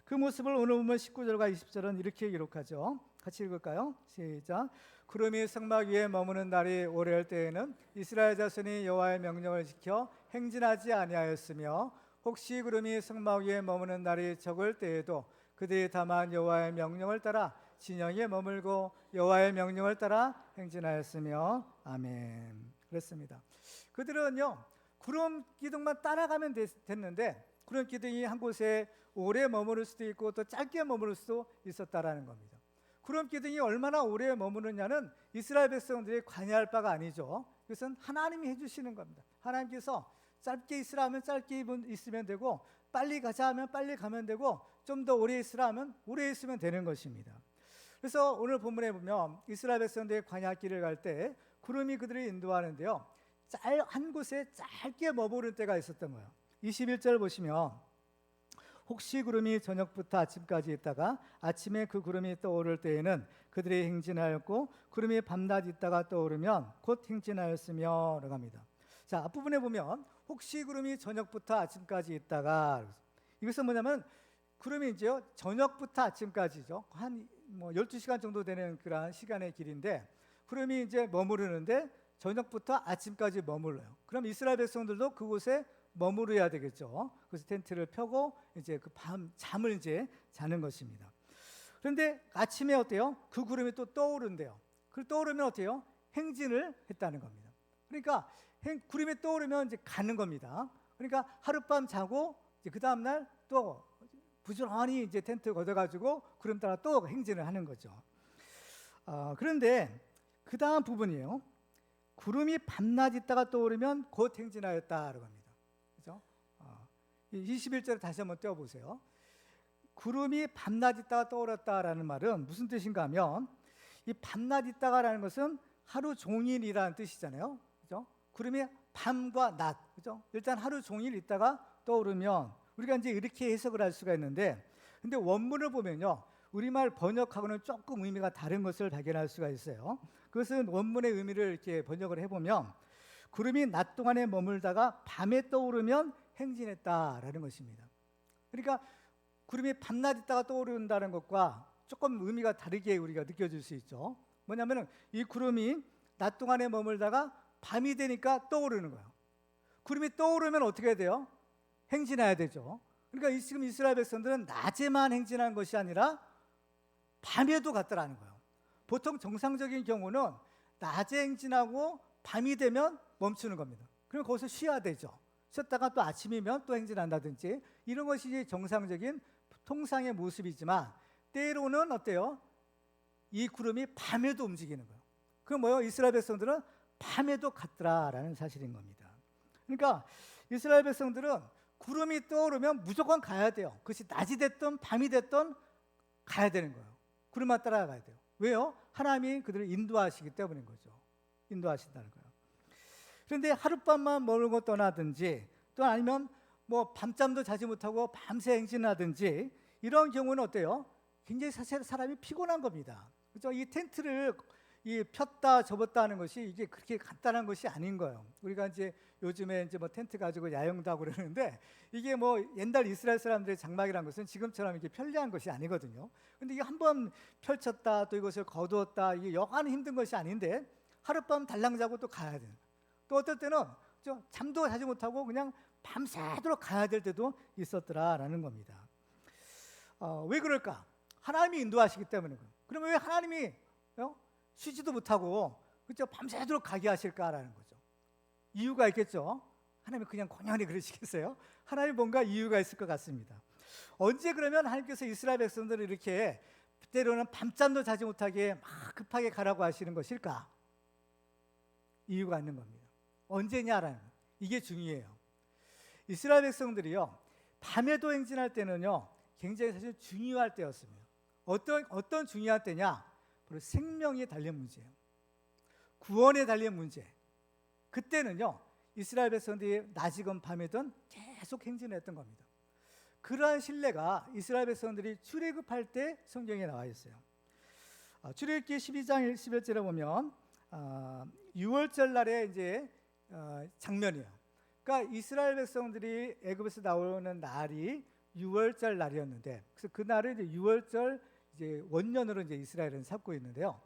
그 모습을 오늘 보면 19절과 20절은 이렇게 기록하죠. 같이 읽을까요? 시작. 구름이 성막 위에 머무는 날이 오래할 때에는 이스라엘 자손이 여호와의 명령을 지켜 행진하지 아니하였으며 혹시 구름이 성막 위에 머무는 날이 적을 때에도 그들이 다만 여호와의 명령을 따라 진영에 머물고 여호와의 명령을 따라 행진하였으며 아멘. 그렇습니다. 그들은요 구름 기둥만 따라가면 됐는데 구름 기둥이 한 곳에 오래 머무를 수도 있고 또 짧게 머무를 수도 있었다라는 겁니다. 구름 기둥이 얼마나 오래 머무느냐는 이스라엘 백성들이 관여할 바가 아니죠. 그것은 하나님이 해주시는 겁니다. 하나님께서 짧게 있으라 하면 짧게 있으면 되고 빨리 가자 하면 빨리 가면 되고 좀 더 오래 있으라 하면 오래 있으면 되는 것입니다. 그래서 오늘 본문에 보면 이스라엘 백성들이 광야길을 갈 때 구름이 그들을 인도하는데요, 한 곳에 짧게 머무른 때가 있었던 거예요. 21절 보시면 혹시 구름이 저녁부터 아침까지 있다가 아침에 그 구름이 떠오를 때에는 그들이 행진하였고 구름이 밤낮 있다가 떠오르면 곧 행진하였으며 라고 합니다. 자, 앞부분에 보면 혹시 구름이 저녁부터 아침까지 있다가, 이것은 뭐냐면 구름이 이제 저녁부터 아침까지죠. 한 12시간 정도 되는 그런 시간의 길인데 구름이 이제 머무르는데 저녁부터 아침까지 머물러요. 그럼 이스라엘 백성들도 그곳에 머무르야 되겠죠. 그래서 텐트를 펴고 이제 그 밤 잠을 이제 자는 것입니다. 그런데 아침에 어때요? 그 구름이 또 떠오른대요. 그 떠오르면 어때요? 행진을 했다는 겁니다. 그러니까 구름이 떠오르면 이제 가는 겁니다. 그러니까 하룻밤 자고 이제 그 다음 날 또 부지런히 이제 텐트 걷어가지고 구름 따라 또 행진을 하는 거죠. 그런데 그 다음 부분이에요. 구름이 밤낮 있다가 떠오르면 곧 행진하였다라고 합니다. 그죠? 21절 다시 한번 떼어보세요. 구름이 밤낮 있다가 떠오르다라는 말은 무슨 뜻인가 하면, 이 밤낮 있다가라는 것은 하루 종일이라는 뜻이잖아요. 그죠? 구름이 밤과 낮, 그죠? 일단 하루 종일 있다가 떠오르면 우리가 이제 이렇게 해석을 할 수가 있는데, 근데 원문을 보면요, 우리말 번역하고는 조금 의미가 다른 것을 발견할 수가 있어요. 그것은 원문의 의미를 이렇게 번역을 해보면 구름이 낮 동안에 머물다가 밤에 떠오르면 행진했다라는 것입니다. 그러니까 구름이 밤낮 있다가 떠오른다는 것과 조금 의미가 다르게 우리가 느껴질 수 있죠. 뭐냐면은 이 구름이 낮 동안에 머물다가 밤이 되니까 떠오르는 거예요. 구름이 떠오르면 어떻게 해야 돼요? 행진해야 되죠. 그러니까 지금 이스라엘 백성들은 낮에만 행진한 것이 아니라 밤에도 갔더라는 거예요. 보통 정상적인 경우는 낮에 행진하고 밤이 되면 멈추는 겁니다. 그럼 거기서 쉬어야 되죠. 쉬었다가 또 아침이면 또 행진한다든지, 이런 것이 정상적인 통상의 모습이지만 때로는 어때요? 이 구름이 밤에도 움직이는 거예요. 그럼 뭐예요? 이스라엘 백성들은 밤에도 갔더라라는 사실인 겁니다. 그러니까 이스라엘 백성들은 구름이 떠오르면 무조건 가야 돼요. 그것이 낮이 됐든 밤이 됐든 가야 되는 거예요. 구름만 따라가야 돼요. 왜요? 하나님이 그들을 인도하시기 때문인 거죠. 인도하신다는 거예요. 그런데 하룻밤만 머물고 떠나든지, 또 아니면 뭐 밤잠도 자지 못하고 밤새 행진하든지, 이런 경우는 어때요? 굉장히 사실 사람이 피곤한 겁니다. 그렇죠? 이 텐트를 폈다 접었다 하는 것이 이게 그렇게 간단한 것이 아닌 거예요. 우리가 이제 요즘에 이제 뭐 텐트 가지고 야영도 하고 그러는데, 이게 뭐 옛날 이스라엘 사람들의 장막이라는 것은 지금처럼 이렇게 편리한 것이 아니거든요. 근데 이게 한번 펼쳤다 또 이것을 거두었다, 이게 여간 힘든 것이 아닌데 하룻밤 달랑 자고 또 가야 돼요. 또 어떨 때는 좀 잠도 자지 못하고 그냥 밤새도록 가야 될 때도 있었더라라는 겁니다. 왜 그럴까? 하나님이 인도하시기 때문에. 그러면 왜 하나님이 쉬지도 못하고 그렇죠? 밤새도록 가게 하실까라는 거죠. 이유가 있겠죠. 하나님이 그냥 고냥하게 그러시겠어요? 하나님 뭔가 이유가 있을 것 같습니다. 언제 그러면 하나님께서 이스라엘 백성들을 이렇게 때로는 밤잠도 자지 못하게 막 급하게 가라고 하시는 것일까? 이유가 있는 겁니다. 언제냐라는, 이게 중요해요. 이스라엘 백성들이요, 밤에도 행진할 때는요 굉장히 사실 중요할 때였습니다. 어떤 중요한 때냐? 바로 생명이 달린 문제예요. 구원에 달린 문제. 그때는요 이스라엘 백성들이 낮이건 밤이든 계속 행진했던 겁니다. 그러한 신뢰가 이스라엘 백성들이 출애굽할 때 성경에 나와 있어요. 출애굽기 12장 11절에 보면 6월절 날에 이제 장면이에요. 그러니까 이스라엘 백성들이 애굽에서 나오는 날이 6월절 날이었는데, 그래서 그 날을 이제 6월절 이제 원년으로 이제 이스라엘은 삼고 있는데요.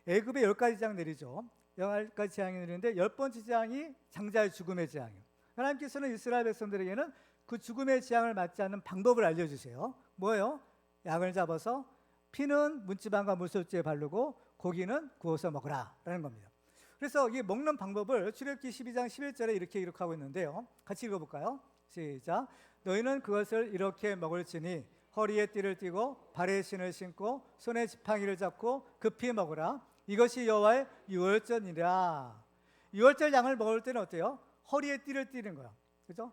애굽에 10가지 재앙 내리죠. 10가지 재앙이 내리는데 10번째 재앙이 장자의 죽음의 재앙이에요. 하나님께서는 이스라엘 백성들에게는 그 죽음의 재앙을 맞지 않는 방법을 알려주세요. 뭐예요? 양을 잡아서 피는 문지방과 물소지에 바르고 고기는 구워서 먹으라라는 겁니다. 그래서 이 먹는 방법을 출애굽기 12장 11절에 이렇게 기록하고 있는데요. 같이 읽어볼까요? 시작. 너희는 그것을 이렇게 먹을지니 허리에 띠를 띠고 발에 신을 신고 손에 지팡이를 잡고 급히 먹으라. 이것이 여호와의 유월절이라. 유월절 양을 먹을 때는 어때요? 허리에 띠를 띠는 거예요. 그죠?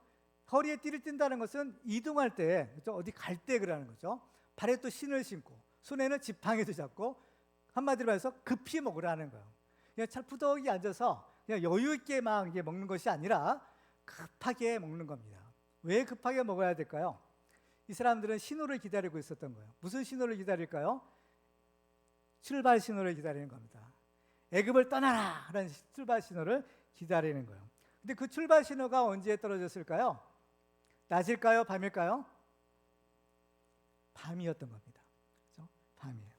허리에 띠를 띈다는 것은 이동할 때, 그죠? 어디 갈 때 그러는 거죠. 발에 또 신을 신고 손에는 지팡이도 잡고 한마디로 해서 급히 먹으라는 거예요. 그냥 찰푸덕이 앉아서 그냥 여유 있게 막 이게 먹는 것이 아니라 급하게 먹는 겁니다. 왜 급하게 먹어야 될까요? 이 사람들은 신호를 기다리고 있었던 거예요. 무슨 신호를 기다릴까요? 출발 신호를 기다리는 겁니다. 애굽을 떠나라 하는 출발 신호를 기다리는 거예요. 근데 그 출발 신호가 언제 떨어졌을까요? 낮일까요? 밤일까요? 밤이었던 겁니다. 그렇죠? 밤이에요.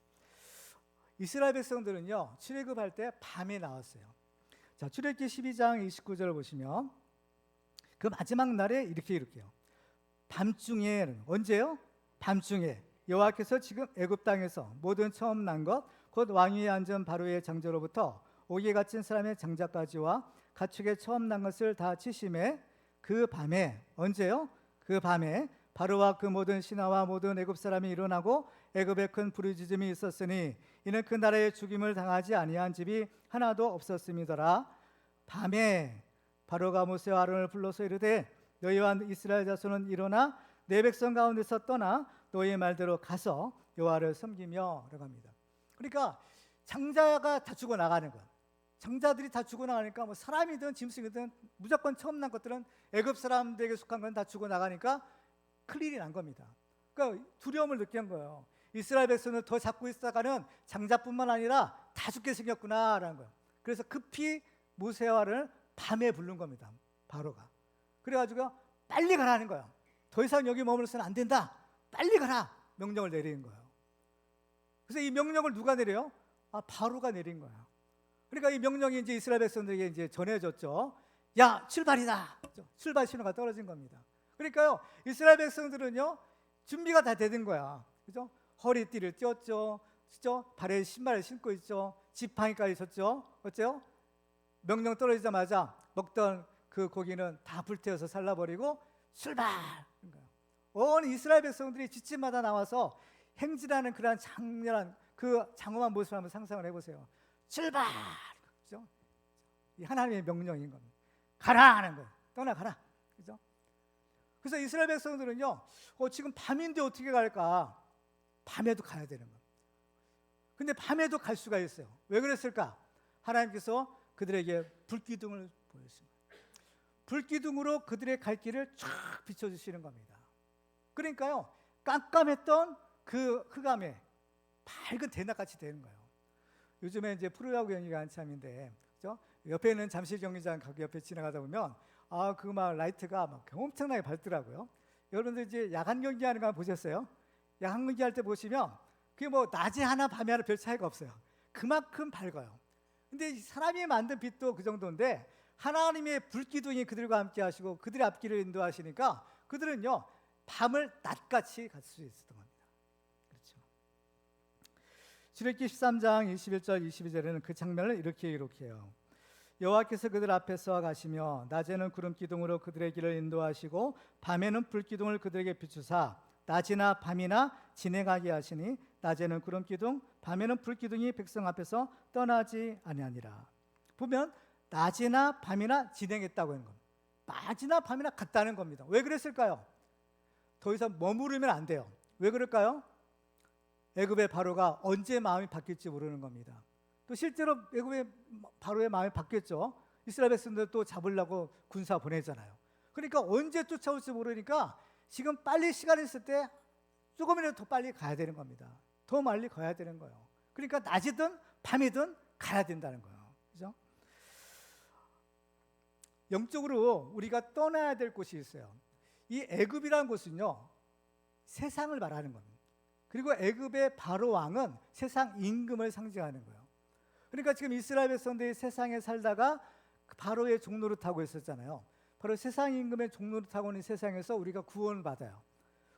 이스라엘 백성들은요, 출애굽할 때 밤에 나왔어요. 자, 출애굽기 12장 29절을 보시면 그 마지막 날에 이렇게 이렇게요. 밤중에, 언제요? 밤중에 여호와께서 지금 애굽 땅에서 모든 처음 난 것 곧 왕위에 앉은 바로의 장자로부터 옥에 갇힌 사람의 장자까지와 가축의 처음 난 것을 다 치심에 그 밤에, 언제요? 그 밤에 바로와 그 모든 신하와 모든 애굽 사람이 일어나고 애굽에 큰 부르짖음이 있었으니 이는 그 나라에 죽임을 당하지 아니한 집이 하나도 없었음이더라. 밤에 바로가 모세와 아론을 불러서 이르되 너희와 이스라엘 자손은 일어나 내 백성 가운데서 떠나 너희의 말대로 가서 여호와를 섬기며 라고 합니다. 그러니까 장자가 다 죽어나가는 거야. 장자들이 다 죽어나가니까 뭐 사람이든 짐승이든 무조건 처음 난 것들은 애굽 사람들에게 속한 건 다 죽어나가니까 큰일이 난 겁니다. 그러니까 두려움을 느낀 거예요. 이스라엘 백성을 더 잡고 있다가는 장자뿐만 아니라 다 죽게 생겼구나라는 거예요. 그래서 급히 모세와를 밤에 부른 겁니다. 바로가. 그래가지고 빨리 가라는 거예요. 더 이상 여기 머물러서는 안 된다. 빨리 가라. 명령을 내리는 거예요. 그래서 이 명령을 누가 내려요? 바로가 내린 거예요. 그러니까 이 명령이 이제 이스라엘 백성들에게 이제 전해졌죠. 야, 출발이다. 출발 신호가 떨어진 겁니다. 그러니까요, 이스라엘 백성들은요, 준비가 다 되는 거야. 그죠? 허리띠를 띄었죠. 그죠? 발에 신발을 신고 있죠. 지팡이까지 섰죠. 어째요? 명령 떨어지자마자 먹던 그 고기는 다 불태워서 살라버리고 출발! 온 이스라엘 백성들이 집집마다 나와서 행진하는 그러한 장렬한 그 장엄한 모습을 한번 상상을 해보세요. 출발! 그죠? 이 하나님의 명령인 겁니다. 가라 하는 거예요. 떠나가라. 그죠? 그래서 이스라엘 백성들은요, 지금 밤인데 어떻게 갈까? 밤에도 가야 되는 거예요. 근데 밤에도 갈 수가 있어요. 왜 그랬을까? 하나님께서 그들에게 불기둥을 보였습니다. 불기둥으로 그들의 갈 길을 쫙 비춰주시는 겁니다. 그러니까요, 깜깜했던 그 흑암에 밝은 대낮같이 되는 거예요. 요즘에 이제 프로야구 경기가 한참인데, 그죠? 옆에 있는 잠실 경기장 옆에 지나가다 보면 그 막 라이트가 막 엄청나게 밝더라고요. 여러분들 이제 야간 경기하는 거 보셨어요? 야간 경기할 때 보시면 그게 뭐 낮에 하나 밤에 하나 별 차이가 없어요. 그만큼 밝아요. 근데 사람이 만든 빛도 그 정도인데 하나님의 불기둥이 그들과 함께 하시고 그들의 앞길을 인도하시니까 그들은요, 밤을 낮같이 갈 수 있었던 겁니다. 그렇죠. 출애굽기 13장 21절 22절에는 그 장면을 이렇게 해요. 여호와께서 그들 앞에서 가시며 낮에는 구름 기둥으로 그들의 길을 인도하시고 밤에는 불 기둥을 그들에게 비추사 낮이나 밤이나 진행하게 하시니 낮에는 구름 기둥 밤에는 불 기둥이 백성 앞에서 떠나지 아니하니라. 보면 낮이나 밤이나 진행했다고 하는 겁니다. 낮이나 밤이나 갔다는 겁니다. 왜 그랬을까요? 더 이상 머무르면 안 돼요. 왜 그럴까요? 애굽의 바로가 언제 마음이 바뀔지 모르는 겁니다. 또 실제로 애굽의 바로의 마음이 바뀌었죠. 이스라엘 백성들 또 잡으려고 군사 보내잖아요. 그러니까 언제 쫓아올지 모르니까 지금 빨리 시간이 있을 때 조금이라도 더 빨리 가야 되는 겁니다. 더 멀리 가야 되는 거예요. 그러니까 낮이든 밤이든 가야 된다는 거예요. 그죠? 영적으로 우리가 떠나야 될 곳이 있어요. 이 애굽이라는 곳은요, 세상을 말하는 겁니다. 그리고 애굽의 바로 왕은 세상 임금을 상징하는 거예요. 그러니까 지금 이스라엘 백성들이 세상에 살다가 바로의 종노릇 하고 있었잖아요. 바로 세상 임금의 종노릇 하고 있는 세상에서 우리가 구원을 받아요.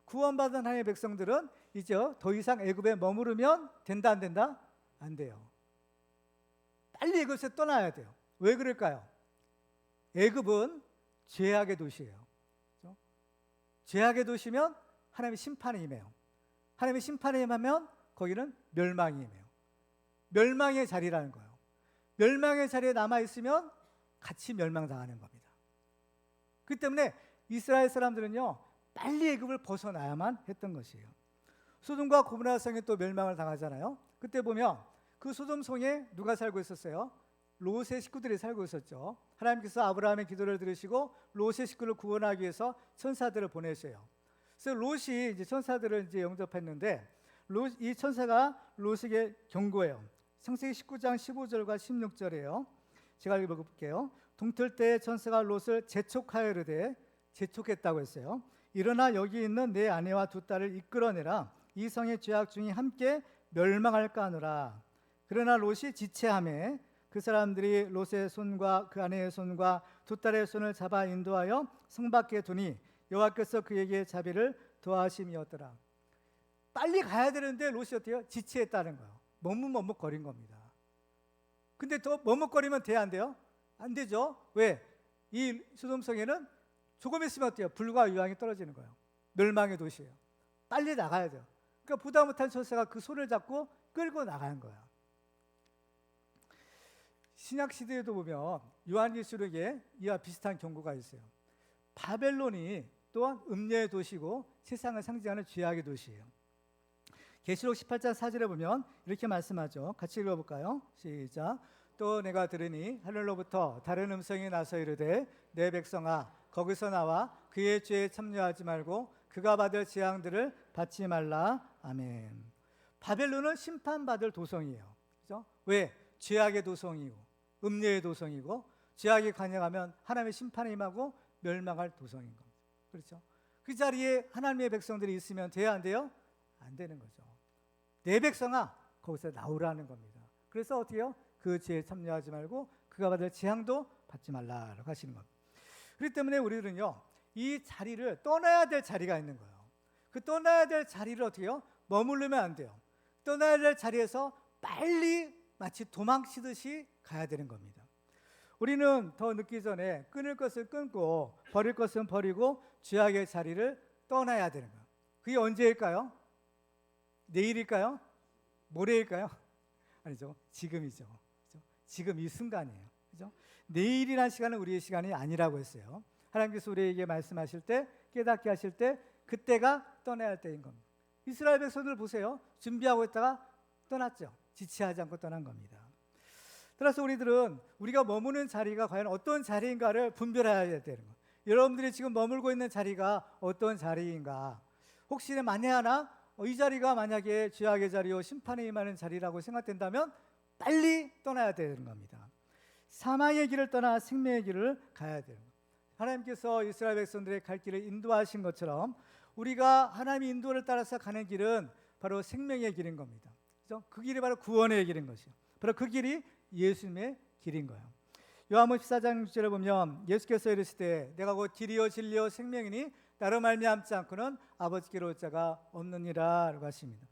구원받은 하나님의 백성들은 이제 더 이상 애굽에 머무르면 된다 안 된다? 안 돼요. 빨리 애굽에서 떠나야 돼요. 왜 그럴까요? 애굽은 죄악의 도시예요. 그렇죠? 죄악의 도시면 하나님의 심판에 임해요. 하나님의 심판에 임하면 거기는 멸망이 임해요. 멸망의 자리라는 거예요. 멸망의 자리에 남아있으면 같이 멸망당하는 겁니다. 그렇기 때문에 이스라엘 사람들은요, 빨리 애굽을 벗어나야만 했던 것이에요. 소돔과 고모라 성이 또 멸망을 당하잖아요. 그때 보면 그 소돔 성에 누가 살고 있었어요? 롯의 식구들이 살고 있었죠. 하나님께서 아브라함의 기도를 들으시고 롯의 식구를 구원하기 위해서 천사들을 보내셔요. 그래서 롯이 이제 천사들을 이제 영접했는데 이 천사가 롯에게 경고해요. 창세기 19장 15절과 16절이에요. 제가 읽어볼게요. 동틀 때 천사가 롯을 재촉하여 이르되, 재촉했다고 했어요. 일어나 여기 있는 내 아내와 두 딸을 이끌어내라. 이 성의 죄악 중이 함께 멸망할까 하노라. 그러나 롯이 지체하매 그 사람들이 롯의 손과 그 아내의 손과 두 딸의 손을 잡아 인도하여 성 밖에 두니 여호와께서 그에게 자비를 더하심이었더라. 빨리 가야 되는데 롯이 어때요? 지체했다는 거예요. 머뭇머뭇거린 겁니다. 근데 더 머뭇거리면 돼야 안 돼요? 안 되죠. 왜? 이 소돔성에는 조금 있으면 어때요? 불과 유황이 떨어지는 거예요. 멸망의 도시예요. 빨리 나가야 돼요. 그러니까 보다 못한 천사가 그 손을 잡고 끌고 나가는 거예요. 신약 시대에도 보면 요한계시록에 이와 비슷한 경고가 있어요. 바벨론이 또한 음녀의 도시고 세상을 상징하는 죄악의 도시예요. 계시록 18장 4절에 보면 이렇게 말씀하죠. 같이 읽어볼까요? 시작. 또 내가 들으니 하늘로부터 다른 음성이 나서 이르되, 내 백성아 거기서 나와 그의 죄에 참여하지 말고 그가 받을 재앙들을 받지 말라. 아멘. 바벨론은 심판받을 도성이에요. 그렇죠? 왜? 죄악의 도성이고 음녀의 도성이고 죄악이 관영하면 하나님의 심판이 임하고 멸망할 도성인 겁니다. 그렇죠? 그 자리에 하나님의 백성들이 있으면 돼야 안 돼요? 안 되는 거죠. 내 백성아 거기서 나오라는 겁니다. 그래서 어떻게 해요? 그 죄에 참여하지 말고 그가 받을 재앙도 받지 말라라고 하시는 겁니다. 그렇기 때문에 우리는요, 이 자리를 떠나야 될 자리가 있는 거예요. 그 떠나야 될 자리를 어떻게 해요? 머무르면 안 돼요. 떠나야 될 자리에서 빨리 마치 도망치듯이 가야 되는 겁니다. 우리는 더 늦기 전에 끊을 것을 끊고 버릴 것은 버리고 죄악의 자리를 떠나야 되는 거예요. 그게 언제일까요? 내일일까요? 모레일까요? 아니죠. 지금이죠. 그렇죠? 지금 이 순간이에요. 그렇죠? 내일이라는 시간은 우리의 시간이 아니라고 했어요. 하나님께서 우리에게 말씀하실 때, 깨닫게 하실 때 그때가 떠나야 할 때인 겁니다. 이스라엘 백성들 보세요. 준비하고 있다가 떠났죠. 지체하지 않고 떠난 겁니다. 따라서 우리들은 우리가 머무는 자리가 과연 어떤 자리인가를 분별해야 되는 거예요. 여러분들이 지금 머물고 있는 자리가 어떤 자리인가? 혹시 만에 하나 이 자리가 만약에 죄악의 자리요 심판에 임하는 자리라고 생각된다면 빨리 떠나야 되는 겁니다. 사망의 길을 떠나 생명의 길을 가야 돼요. 하나님께서 이스라엘 백성들의 갈 길을 인도하신 것처럼 우리가 하나님의 인도를 따라서 가는 길은 바로 생명의 길인 겁니다. 그렇죠? 그 길이 바로 구원의 길인 것이요. 바로 그 길이 예수님의 길인 거예요. 요한복음 14장 6절에 보면 예수께서 이르시되 내가 곧 길이요 진리요 생명이니 나로 말미암지 않고는 아버지께로 올 자가 없느니라 라고 하십니다.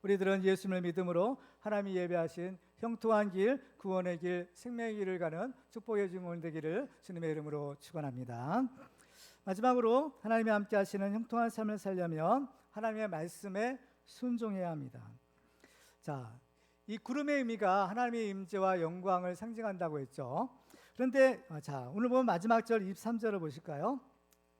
우리들은 예수님을 믿음으로 하나님이 예배하신 형통한 길, 구원의 길, 생명의 길을 가는 축복의 주인공 되기를 주님의 이름으로 축원합니다. 마지막으로 하나님이 함께 하시는 형통한 삶을 살려면 하나님의 말씀에 순종해야 합니다. 자, 이 구름의 의미가 하나님의 임재와 영광을 상징한다고 했죠. 그런데 오늘 보면 마지막 절 23절을 보실까요?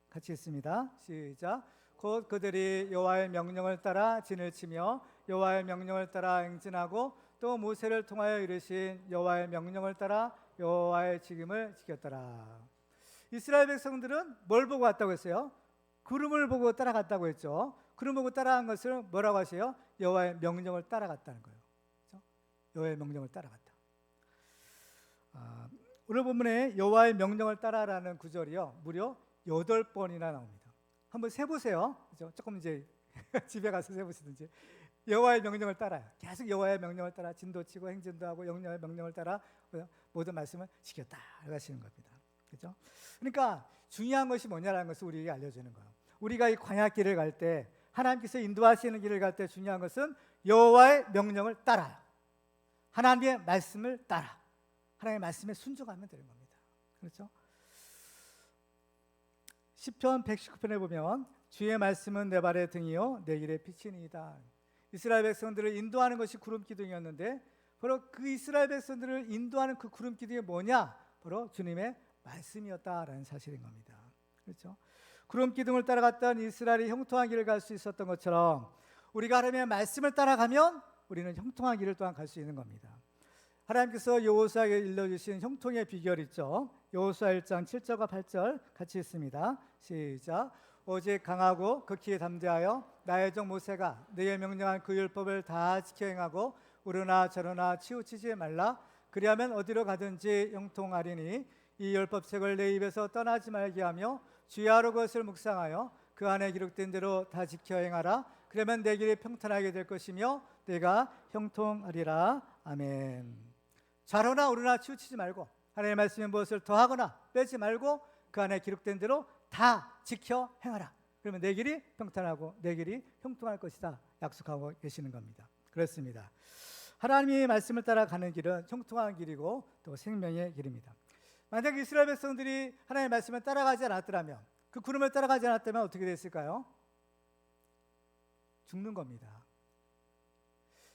같이 읽습니다. 시작. 곧 그들이 여호와의 명령을 따라 진을 치며 여호와의 명령을 따라 행진하고 또 모세를 통하여 이르신 여호와의 명령을 따라 여호와의 직임을 지켰더라. 이스라엘 백성들은 뭘 보고 왔다고 했어요? 구름을 보고 따라갔다고 했죠. 구름 보고 따라간 것을 뭐라고 하세요? 여호와의 명령을 따라갔다는 거예요. 그렇죠? 여호와의 명령을 따라갔다. 오늘 본문에 여호와의 명령을 따라라는 구절이요 무려 8번이나 나옵니다. 한번 세보세요. 그렇죠? 조금 이제 집에 가서 세보시든지. 여호와의 명령을 따라요. 계속 여호와의 명령을 따라 진도 치고 행진도 하고 여호와의 명령을 따라 모든 말씀을 지켰다 하시는 겁니다. 그렇죠? 그러니까 중요한 것이 뭐냐라는 것을 우리에게 알려주는 거예요. 우리가 이 광야길을 갈 때 하나님께서 인도하시는 길을 갈 때 중요한 것은 여호와의 명령을 따라요. 하나님의 말씀을 따라 하나님의 말씀에 순종하면 되는 겁니다. 그렇죠? 시편 119편에 보면 주의 말씀은 내 발의 등이요 내 길의 빛이니이다. 이스라엘 백성들을 인도하는 것이 구름 기둥이었는데 바로 그 이스라엘 백성들을 인도하는 그 구름 기둥이 뭐냐? 바로 주님의 말씀이었다라는 사실인 겁니다. 그렇죠? 구름 기둥을 따라갔던 이스라엘이 형통한 길을 갈 수 있었던 것처럼 우리가 하나님의 말씀을 따라가면 우리는 형통한 길을 또한 갈 수 있는 겁니다. 하나님께서 여호수아에게 일러주신 형통의 비결 있죠. 여호수아 1장 7절과 8절 같이 읽습니다. 시작. 오직 강하고 극히 담대하여 나의 종 모세가 너희의 명령한 그 율법을 다 지켜 행하고 우러나 저러나 치우치지 말라. 그리하면 어디로 가든지 형통하리니 이 율법책을 내 입에서 떠나지 말게 하며 주야로 그것을 묵상하여 그 안에 기록된 대로 다 지켜 행하라. 그러면 내 길이 평탄하게 될 것이며 내가 형통하리라. 아멘. 좌로나 우러나 치우치지 말고 하나님의 말씀에 무엇을 더하거나 빼지 말고 그 안에 기록된 대로 다 지켜 행하라. 그러면 내 길이 평탄하고 내 길이 형통할 것이다 약속하고 계시는 겁니다. 그렇습니다. 하나님의 말씀을 따라가는 길은 형통한 길이고 또 생명의 길입니다. 만약 이스라엘 백성들이 하나님의 말씀을 따라가지 않았더라면, 그 구름을 따라가지 않았다면 어떻게 됐을까요? 죽는 겁니다.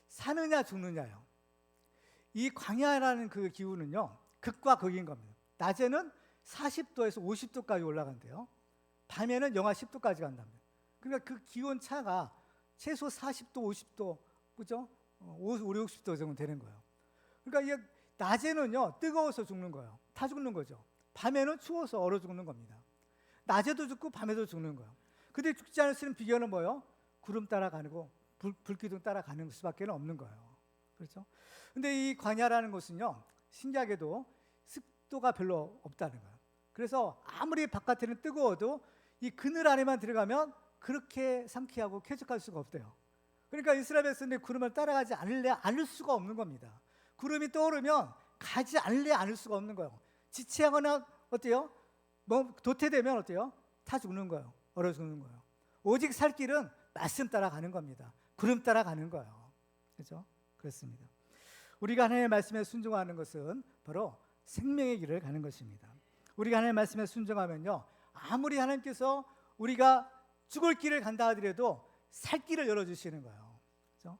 사느냐 죽느냐요. 이 광야라는 그 기후는요, 극과 극인 겁니다. 낮에는 40도에서 50도까지 올라간대요. 밤에는 영하 10도까지 간답니다. 그러니까 그 기온 차가 최소 40도, 50도, 그죠? 5, 60도 정도 되는 거예요. 그러니까 이게 낮에는요, 뜨거워서 죽는 거예요. 다 죽는 거죠. 밤에는 추워서 얼어 죽는 겁니다. 낮에도 죽고 밤에도 죽는 거예요. 근데 죽지 않을 수 있는 비결은 뭐예요? 구름 따라가고 불기둥 따라가는 수밖에 없는 거예요. 그렇죠? 근데 이 광야라는 곳은요, 신기하게도 습도가 별로 없다는 거예요. 그래서 아무리 바깥에는 뜨거워도 이 그늘 안에만 들어가면 그렇게 상쾌하고 쾌적할 수가 없대요. 그러니까 이스라엘 백성들이 구름을 따라가지 않을 수가 없는 겁니다. 구름이 떠오르면 가지 않을 수가 없는 거예요. 지체하거나 어때요? 뭐 도태되면 어때요? 타 죽는 거예요. 얼어 죽는 거예요. 오직 살 길은 말씀 따라가는 겁니다. 구름 따라가는 거예요. 그렇죠? 그렇습니다. 우리가 하나님의 말씀에 순종하는 것은 바로 생명의 길을 가는 것입니다. 우리가 하나님의 말씀에 순종하면요, 아무리 하나님께서 우리가 죽을 길을 간다 하더라도 살 길을 열어주시는 거예요. 그렇죠?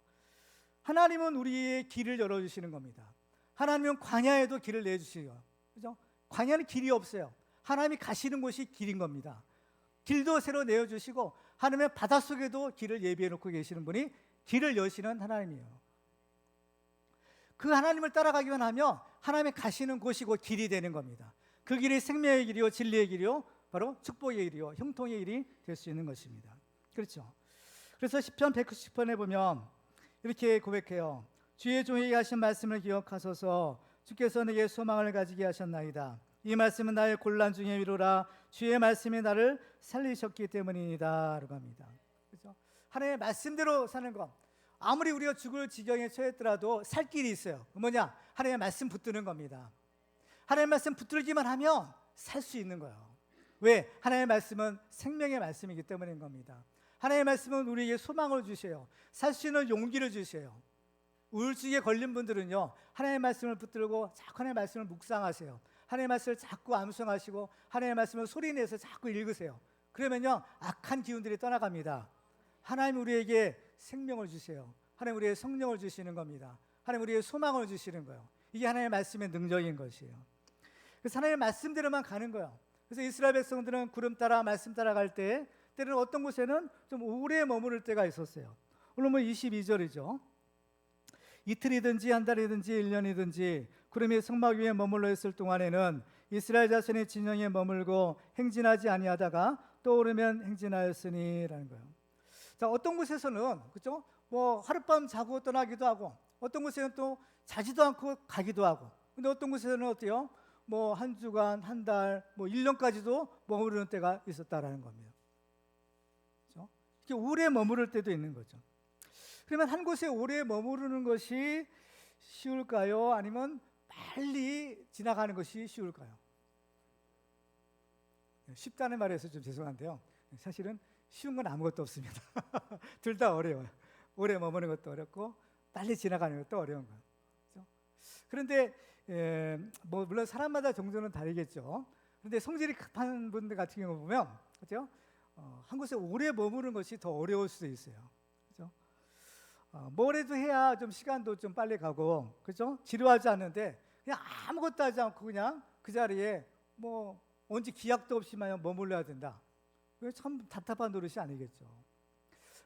하나님은 우리의 길을 열어주시는 겁니다. 하나님은 광야에도 길을 내주시고요. 그렇죠? 광야는 길이 없어요. 하나님이 가시는 곳이 길인 겁니다. 길도 새로 내어주시고 하나님의 바닷속에도 길을 예비해 놓고 계시는 분이 길을 여시는 하나님이에요. 그 하나님을 따라가기만 하면 하나님의 가시는 곳이 곧 길이 되는 겁니다. 그 길이 생명의 길이요, 진리의 길이요, 바로 축복의 길이요, 형통의 길이 될 수 있는 것입니다. 그렇죠? 그래서 시편 190편에 보면 이렇게 고백해요. 주의 종에게 하신 말씀을 기억하소서. 주께서 내게 소망을 가지게 하셨나이다. 이 말씀은 나의 곤란 중의 위로라. 주의 말씀이 나를 살리셨기 때문이다 라고 합니다. 그렇죠? 하나님의 말씀대로 사는 것, 아무리 우리가 죽을 지경에 처했더라도 살 길이 있어요. 뭐냐? 하나님의 말씀 붙드는 겁니다. 하나님의 말씀 붙들기만 하면 살 수 있는 거예요. 왜? 하나님의 말씀은 생명의 말씀이기 때문인 겁니다. 하나님의 말씀은 우리에게 소망을 주셔요. 살 수 있는 용기를 주셔요. 우울증에 걸린 분들은요, 하나님의 말씀을 붙들고 자꾸 하나님의 말씀을 묵상하세요. 하나님의 말씀을 자꾸 암송하시고 하나님의 말씀을 소리내서 자꾸 읽으세요. 그러면요, 악한 기운들이 떠나갑니다. 하나님 우리에게 생명을 주세요. 하나님 우리에게 성령을 주시는 겁니다. 하나님 우리에게 소망을 주시는 거예요. 이게 하나님의 말씀의 능력인 것이에요. 그래서 하나님의 말씀대로만 가는 거예요. 그래서 이스라엘 백성들은 구름 따라 말씀 따라갈 때 때로는 어떤 곳에는 좀 오래 머무를 때가 있었어요. 오늘 22절이죠. 이틀이든지 한 달이든지 1년이든지 구름이 성막 위에 머물러 있을 동안에는 이스라엘 자손이 진영에 머물고 행진하지 아니하다가 떠오르면 행진하였으니라는 거예요. 자, 어떤 곳에서는 그렇죠? 뭐 하룻밤 자고 떠나기도 하고, 어떤 곳에는 또 자지도 않고 가기도 하고, 근데 어떤 곳에서는 어때요? 뭐 한 주간, 한 달, 뭐 1년까지도 머무르는 때가 있었다라는 겁니다. 그렇죠? 이렇게 오래 머무를 때도 있는 거죠. 그러면 한 곳에 오래 머무르는 것이 쉬울까요? 아니면 빨리 지나가는 것이 쉬울까요? 쉽다는 말에서 좀 죄송한데요. 사실은 쉬운 건 아무것도 없습니다. 둘 다 어려워요. 오래 머무는 것도 어렵고 빨리 지나가는 것도 어려운 거예요. 그렇죠? 그런데 뭐 물론 사람마다 정도는 다르겠죠. 그런데 성질이 급한 분들 같은 경우 보면 그렇죠? 한 곳에 오래 머무는 것이 더 어려울 수도 있어요. 그렇죠? 뭐라도 해야 좀 시간도 좀 빨리 가고, 그렇죠? 지루하지 않는데 그냥 아무것도 하지 않고 그냥 그 자리에 뭐 언제 기약도 없이만 머물러야 된다. 참 답답한 노릇이 아니겠죠.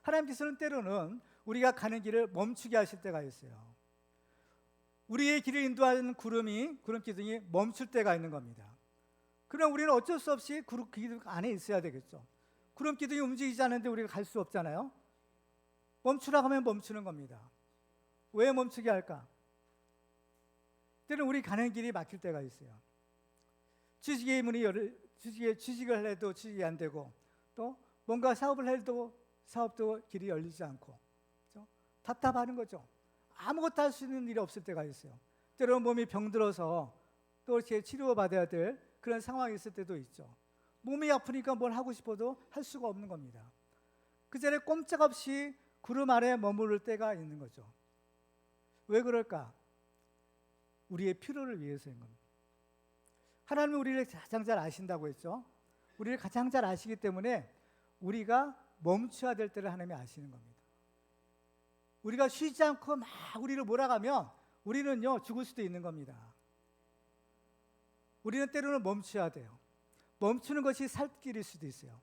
하나님께서는 때로는 우리가 가는 길을 멈추게 하실 때가 있어요. 우리의 길을 인도하는 구름 기둥이 멈출 때가 있는 겁니다. 그럼 우리는 어쩔 수 없이 구름 기둥 안에 있어야 되겠죠. 구름 기둥이 움직이지 않는데 우리가 갈 수 없잖아요. 멈추라고 하면 멈추는 겁니다. 왜 멈추게 할까? 때로는 우리 가는 길이 막힐 때가 있어요. 취직을 해도 취직이 안 되고, 또 뭔가 사업을 해도 사업도 길이 열리지 않고, 그렇죠? 답답하는 거죠. 아무것도 할 수 있는 일이 없을 때가 있어요. 때로는 몸이 병들어서 또 이렇게 치료받아야 될 그런 상황이 있을 때도 있죠. 몸이 아프니까 뭘 하고 싶어도 할 수가 없는 겁니다. 그 자리에 꼼짝없이 구름 아래 머무를 때가 있는 거죠. 왜 그럴까? 우리의 필요를 위해서인 겁니다. 하나님은 우리를 가장 잘 아신다고 했죠. 우리를 가장 잘 아시기 때문에 우리가 멈춰야 될 때를 하나님이 아시는 겁니다. 우리가 쉬지 않고 막 우리를 몰아가면 우리는요 죽을 수도 있는 겁니다. 우리는 때로는 멈춰야 돼요. 멈추는 것이 살 길일 수도 있어요.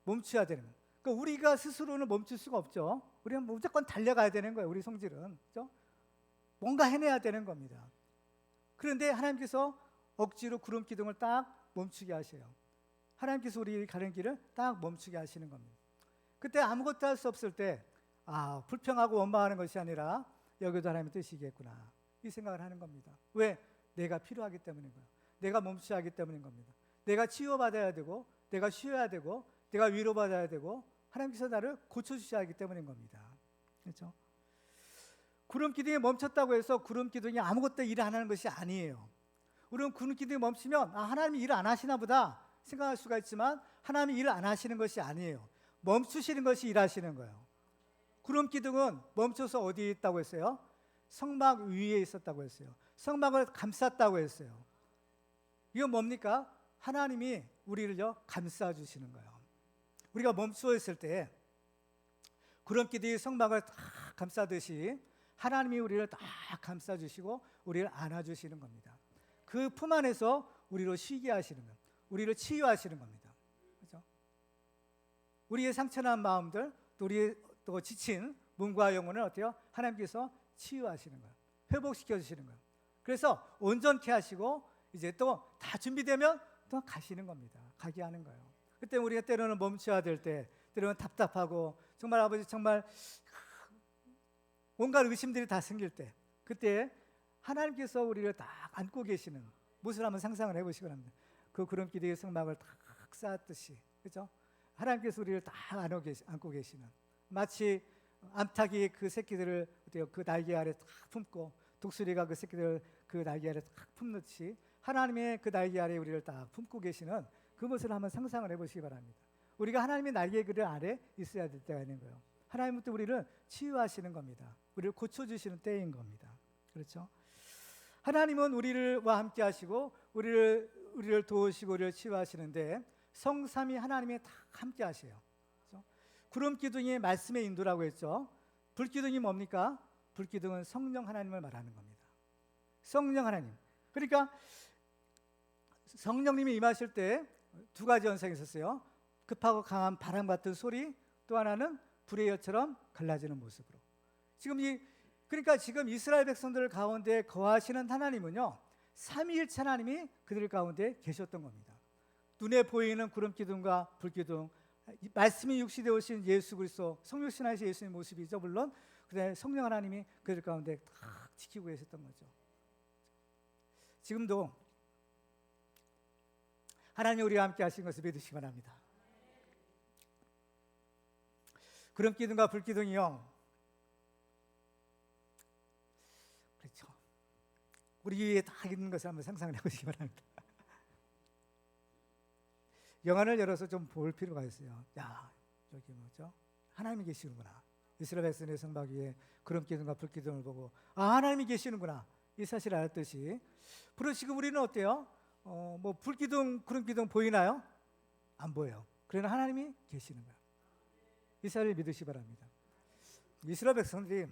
멈춰야 되는 거예요. 그러니까 우리가 스스로는 멈출 수가 없죠. 우리는 무조건 달려가야 되는 거예요. 우리 성질은, 그렇죠? 뭔가 해내야 되는 겁니다. 그런데 하나님께서 억지로 구름 기둥을 딱 멈추게 하셔요. 하나님께서 우리 가는 길을 딱 멈추게 하시는 겁니다. 그때 아무것도 할 수 없을 때 불평하고 원망하는 것이 아니라 여기도 하나님의 뜻이겠구나, 이 생각을 하는 겁니다. 왜? 내가 필요하기 때문인 거예요. 내가 멈춰야 하기 때문인 겁니다. 내가 치유받아야 되고, 내가 쉬어야 되고, 내가 위로받아야 되고, 하나님께서 나를 고쳐주셔야 하기 때문인 겁니다. 그렇죠? 구름 기둥이 멈췄다고 해서 구름 기둥이 아무것도 일 안 하는 것이 아니에요. 우리는 구름 기둥이 멈추면 하나님이 일 안 하시나 보다 생각할 수가 있지만, 하나님이 일 안 하시는 것이 아니에요. 멈추시는 것이 일하시는 거예요. 구름 기둥은 멈춰서 어디에 있다고 했어요? 성막 위에 있었다고 했어요. 성막을 감쌌다고 했어요. 이건 뭡니까? 하나님이 우리를요 감싸주시는 거예요. 우리가 멈추어 있을 때 구름 기둥이 성막을 다 감싸듯이 하나님이 우리를 다 감싸주시고 우리를 안아주시는 겁니다. 그 품 안에서 우리를 쉬게 하시는 거예요. 우리를 치유하시는 겁니다. 그렇죠? 우리의 상처난 마음들, 또 우리의 또 지친 몸과 영혼을 어때요? 하나님께서 치유하시는 거예요. 회복시켜 주시는 거예요. 그래서 온전케 하시고 이제 또 다 준비되면 또 가시는 겁니다. 가게 하는 거예요. 그때 우리가 때로는 멈춰야 될 때, 때로는 답답하고 정말 아버지 정말 온갖 의심들이 다 생길 때, 그때 하나님께서 우리를 딱 안고 계시는 모습을 한번 상상을 해보시기 바랍니다. 그 구름 기둥의 성막을 딱 쌓았듯이, 그렇죠? 하나님께서 우리를 딱 안고 계시는, 마치 암탉이 그 새끼들을 그 날개 아래 딱 품고 독수리가 그 새끼들을 그 날개 아래 딱 품듯이 하나님의 그 날개 아래 우리를 딱 품고 계시는 그 모습을 한번 상상을 해보시기 바랍니다. 우리가 하나님의 날개 그늘 아래 있어야 될 때가 있는 거예요. 하나님부터 우리를 치유하시는 겁니다. 우리를 고쳐주시는 때인 겁니다. 그렇죠? 하나님은 우리와 함께 하시고 우리를 도우시고 우리를 치유하시는데, 성삼위 하나님이 다 함께 하세요. 그렇죠? 구름 기둥이 말씀의 인도라고 했죠. 불 기둥이 뭡니까? 불 기둥은 성령 하나님을 말하는 겁니다. 성령 하나님. 그러니까 성령님이 임하실 때 두 가지 현상이 있었어요. 급하고 강한 바람 같은 소리, 또 하나는 불의 여처럼 갈라지는 모습으로. 그러니까 지금 이스라엘 백성들 가운데 거하시는 하나님은요, 삼위일체 하나님이 그들 가운데 계셨던 겁니다. 눈에 보이는 구름 기둥과 불 기둥, 말씀이 육신되어 오신 예수 그리스도, 성육신하신 예수님의 모습이죠. 물론 그다음에 성령 하나님이 그들 가운데 딱 지키고 계셨던 거죠. 지금도 하나님이 우리와 함께 하신 것을 믿으시기 바랍니다. 구름 기둥과 불 기둥이요, 그렇죠, 우리 위에 딱 있는 것을 한번 상상을 해보시기 바랍니다. 영안을 열어서 좀 볼 필요가 있어요. 야, 여기 뭐죠? 하나님이 계시는구나. 이스라엘 백성의 성막 위에 구름 기둥과 불 기둥을 보고 하나님이 계시는구나, 이 사실을 알았듯이, 지금 우리는 어때요? 불 기둥, 구름 기둥 보이나요? 안 보여요. 그러나 하나님이 계시는 거예요. 이 사실을 믿으시기 바랍니다. 이스라엘 백성들이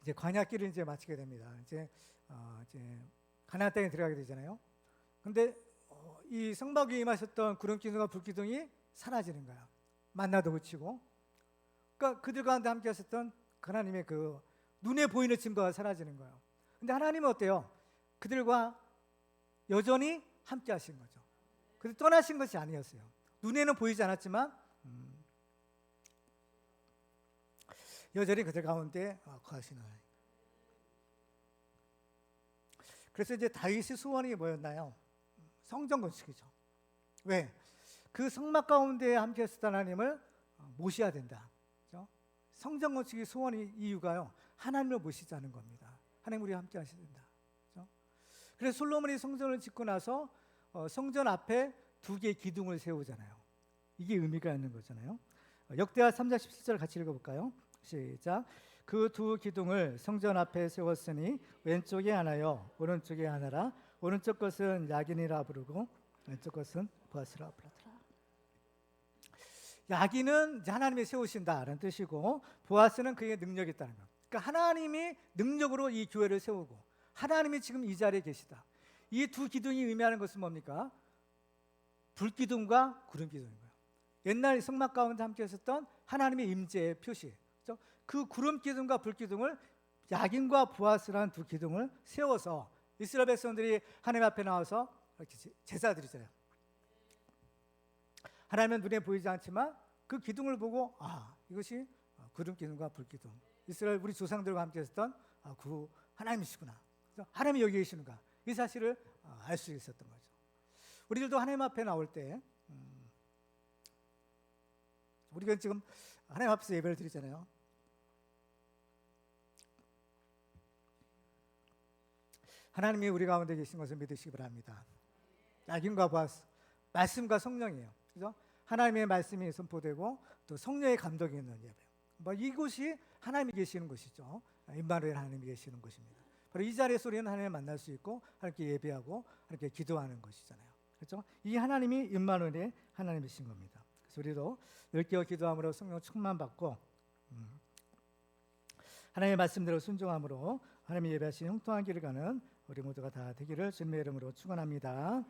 이제 광야길을 이제 마치게 됩니다. 이제 가나안 땅에 들어가게 되잖아요. 근데 이 성막 위에 임하셨던 구름 기둥과 불 기둥이 사라지는 거야. 만나도 그치고. 그러니까 그들 가운데 함께 하셨던 하나님의 그 눈에 보이는 증거가 사라지는 거예요. 근데 하나님은 어때요? 그들과 여전히 함께 하신 거죠. 그들 떠나신 것이 아니었어요. 눈에는 보이지 않았지만 여전히 그들 가운데 거하시는 하나님. 그래서 이제 다윗의 소원이 뭐였나요? 성전 건축이죠. 왜? 그 성막 가운데 함께 하셨던 하나님을 모셔야 된다. 그렇죠? 성전 건축의 소원이 이유가요. 하나님을 모시자는 겁니다. 하나님 우리와 함께 하셔야 된다. 그렇죠? 그래서 솔로몬이 성전을 짓고 나서 성전 앞에 2개의 기둥을 세우잖아요. 이게 의미가 있는 거잖아요. 역대하 3장 17절 같이 읽어볼까요? 시작. 그 2 기둥을 성전 앞에 세웠으니 왼쪽에 하나요 오른쪽에 하나라. 오른쪽 것은 야긴이라 부르고 왼쪽 것은 보아스라 부르더라. 야긴은 하나님이 세우신다라는 뜻이고 보아스는 그의 능력이 있다는 것. 그러니까 하나님이 능력으로 이 교회를 세우고 하나님이 지금 이 자리에 계시다. 이 2 기둥이 의미하는 것은 뭡니까? 불기둥과 구름기둥인 거예요. 옛날 성막 가운데 함께 했었던 하나님의 임재의 표시. 그렇죠? 그 구름기둥과 불기둥을 야긴과 보아스라는 2 기둥을 세워서 이스라엘 백성들이 하나님 앞에 나와서 이렇게 제사 드리잖아요. 하나님은 눈에 보이지 않지만 그 기둥을 보고 이것이 구름기둥과 불기둥, 이스라엘 우리 조상들과 함께 했었던 그 하나님이시구나. 하나님이 여기 계시는가, 이 사실을 알 수 있었던 거죠. 우리들도 하나님 앞에 나올 때 우리가 지금 하나님 앞에서 예배를 드리잖아요. 하나님이 우리 가운데 계신 것을 믿으시기 바랍니다. 야긴과 보아스, 말씀과 성령이에요. 그죠? 하나님의 말씀이 선포되고 또 성령의 감동이 있는 예배. 이곳이 하나님이 계시는 곳이죠. 임마누엘 하나님이 계시는 곳입니다. 바로 이 자리에서 우리는 하나님을 만날 수 있고 하나님께 예배하고 하나님께 기도하는 것이잖아요. 그렇죠? 이 하나님이 임마누엘의 하나님이신 겁니다. 그래서 우리도 늘 깨어 기도함으로 성령 충만 받고 하나님의 말씀대로 순종함으로 하나님이 예배하신 형통한 길을 가는 우리 모두가 다 되기를 주님의 이름으로 축원합니다.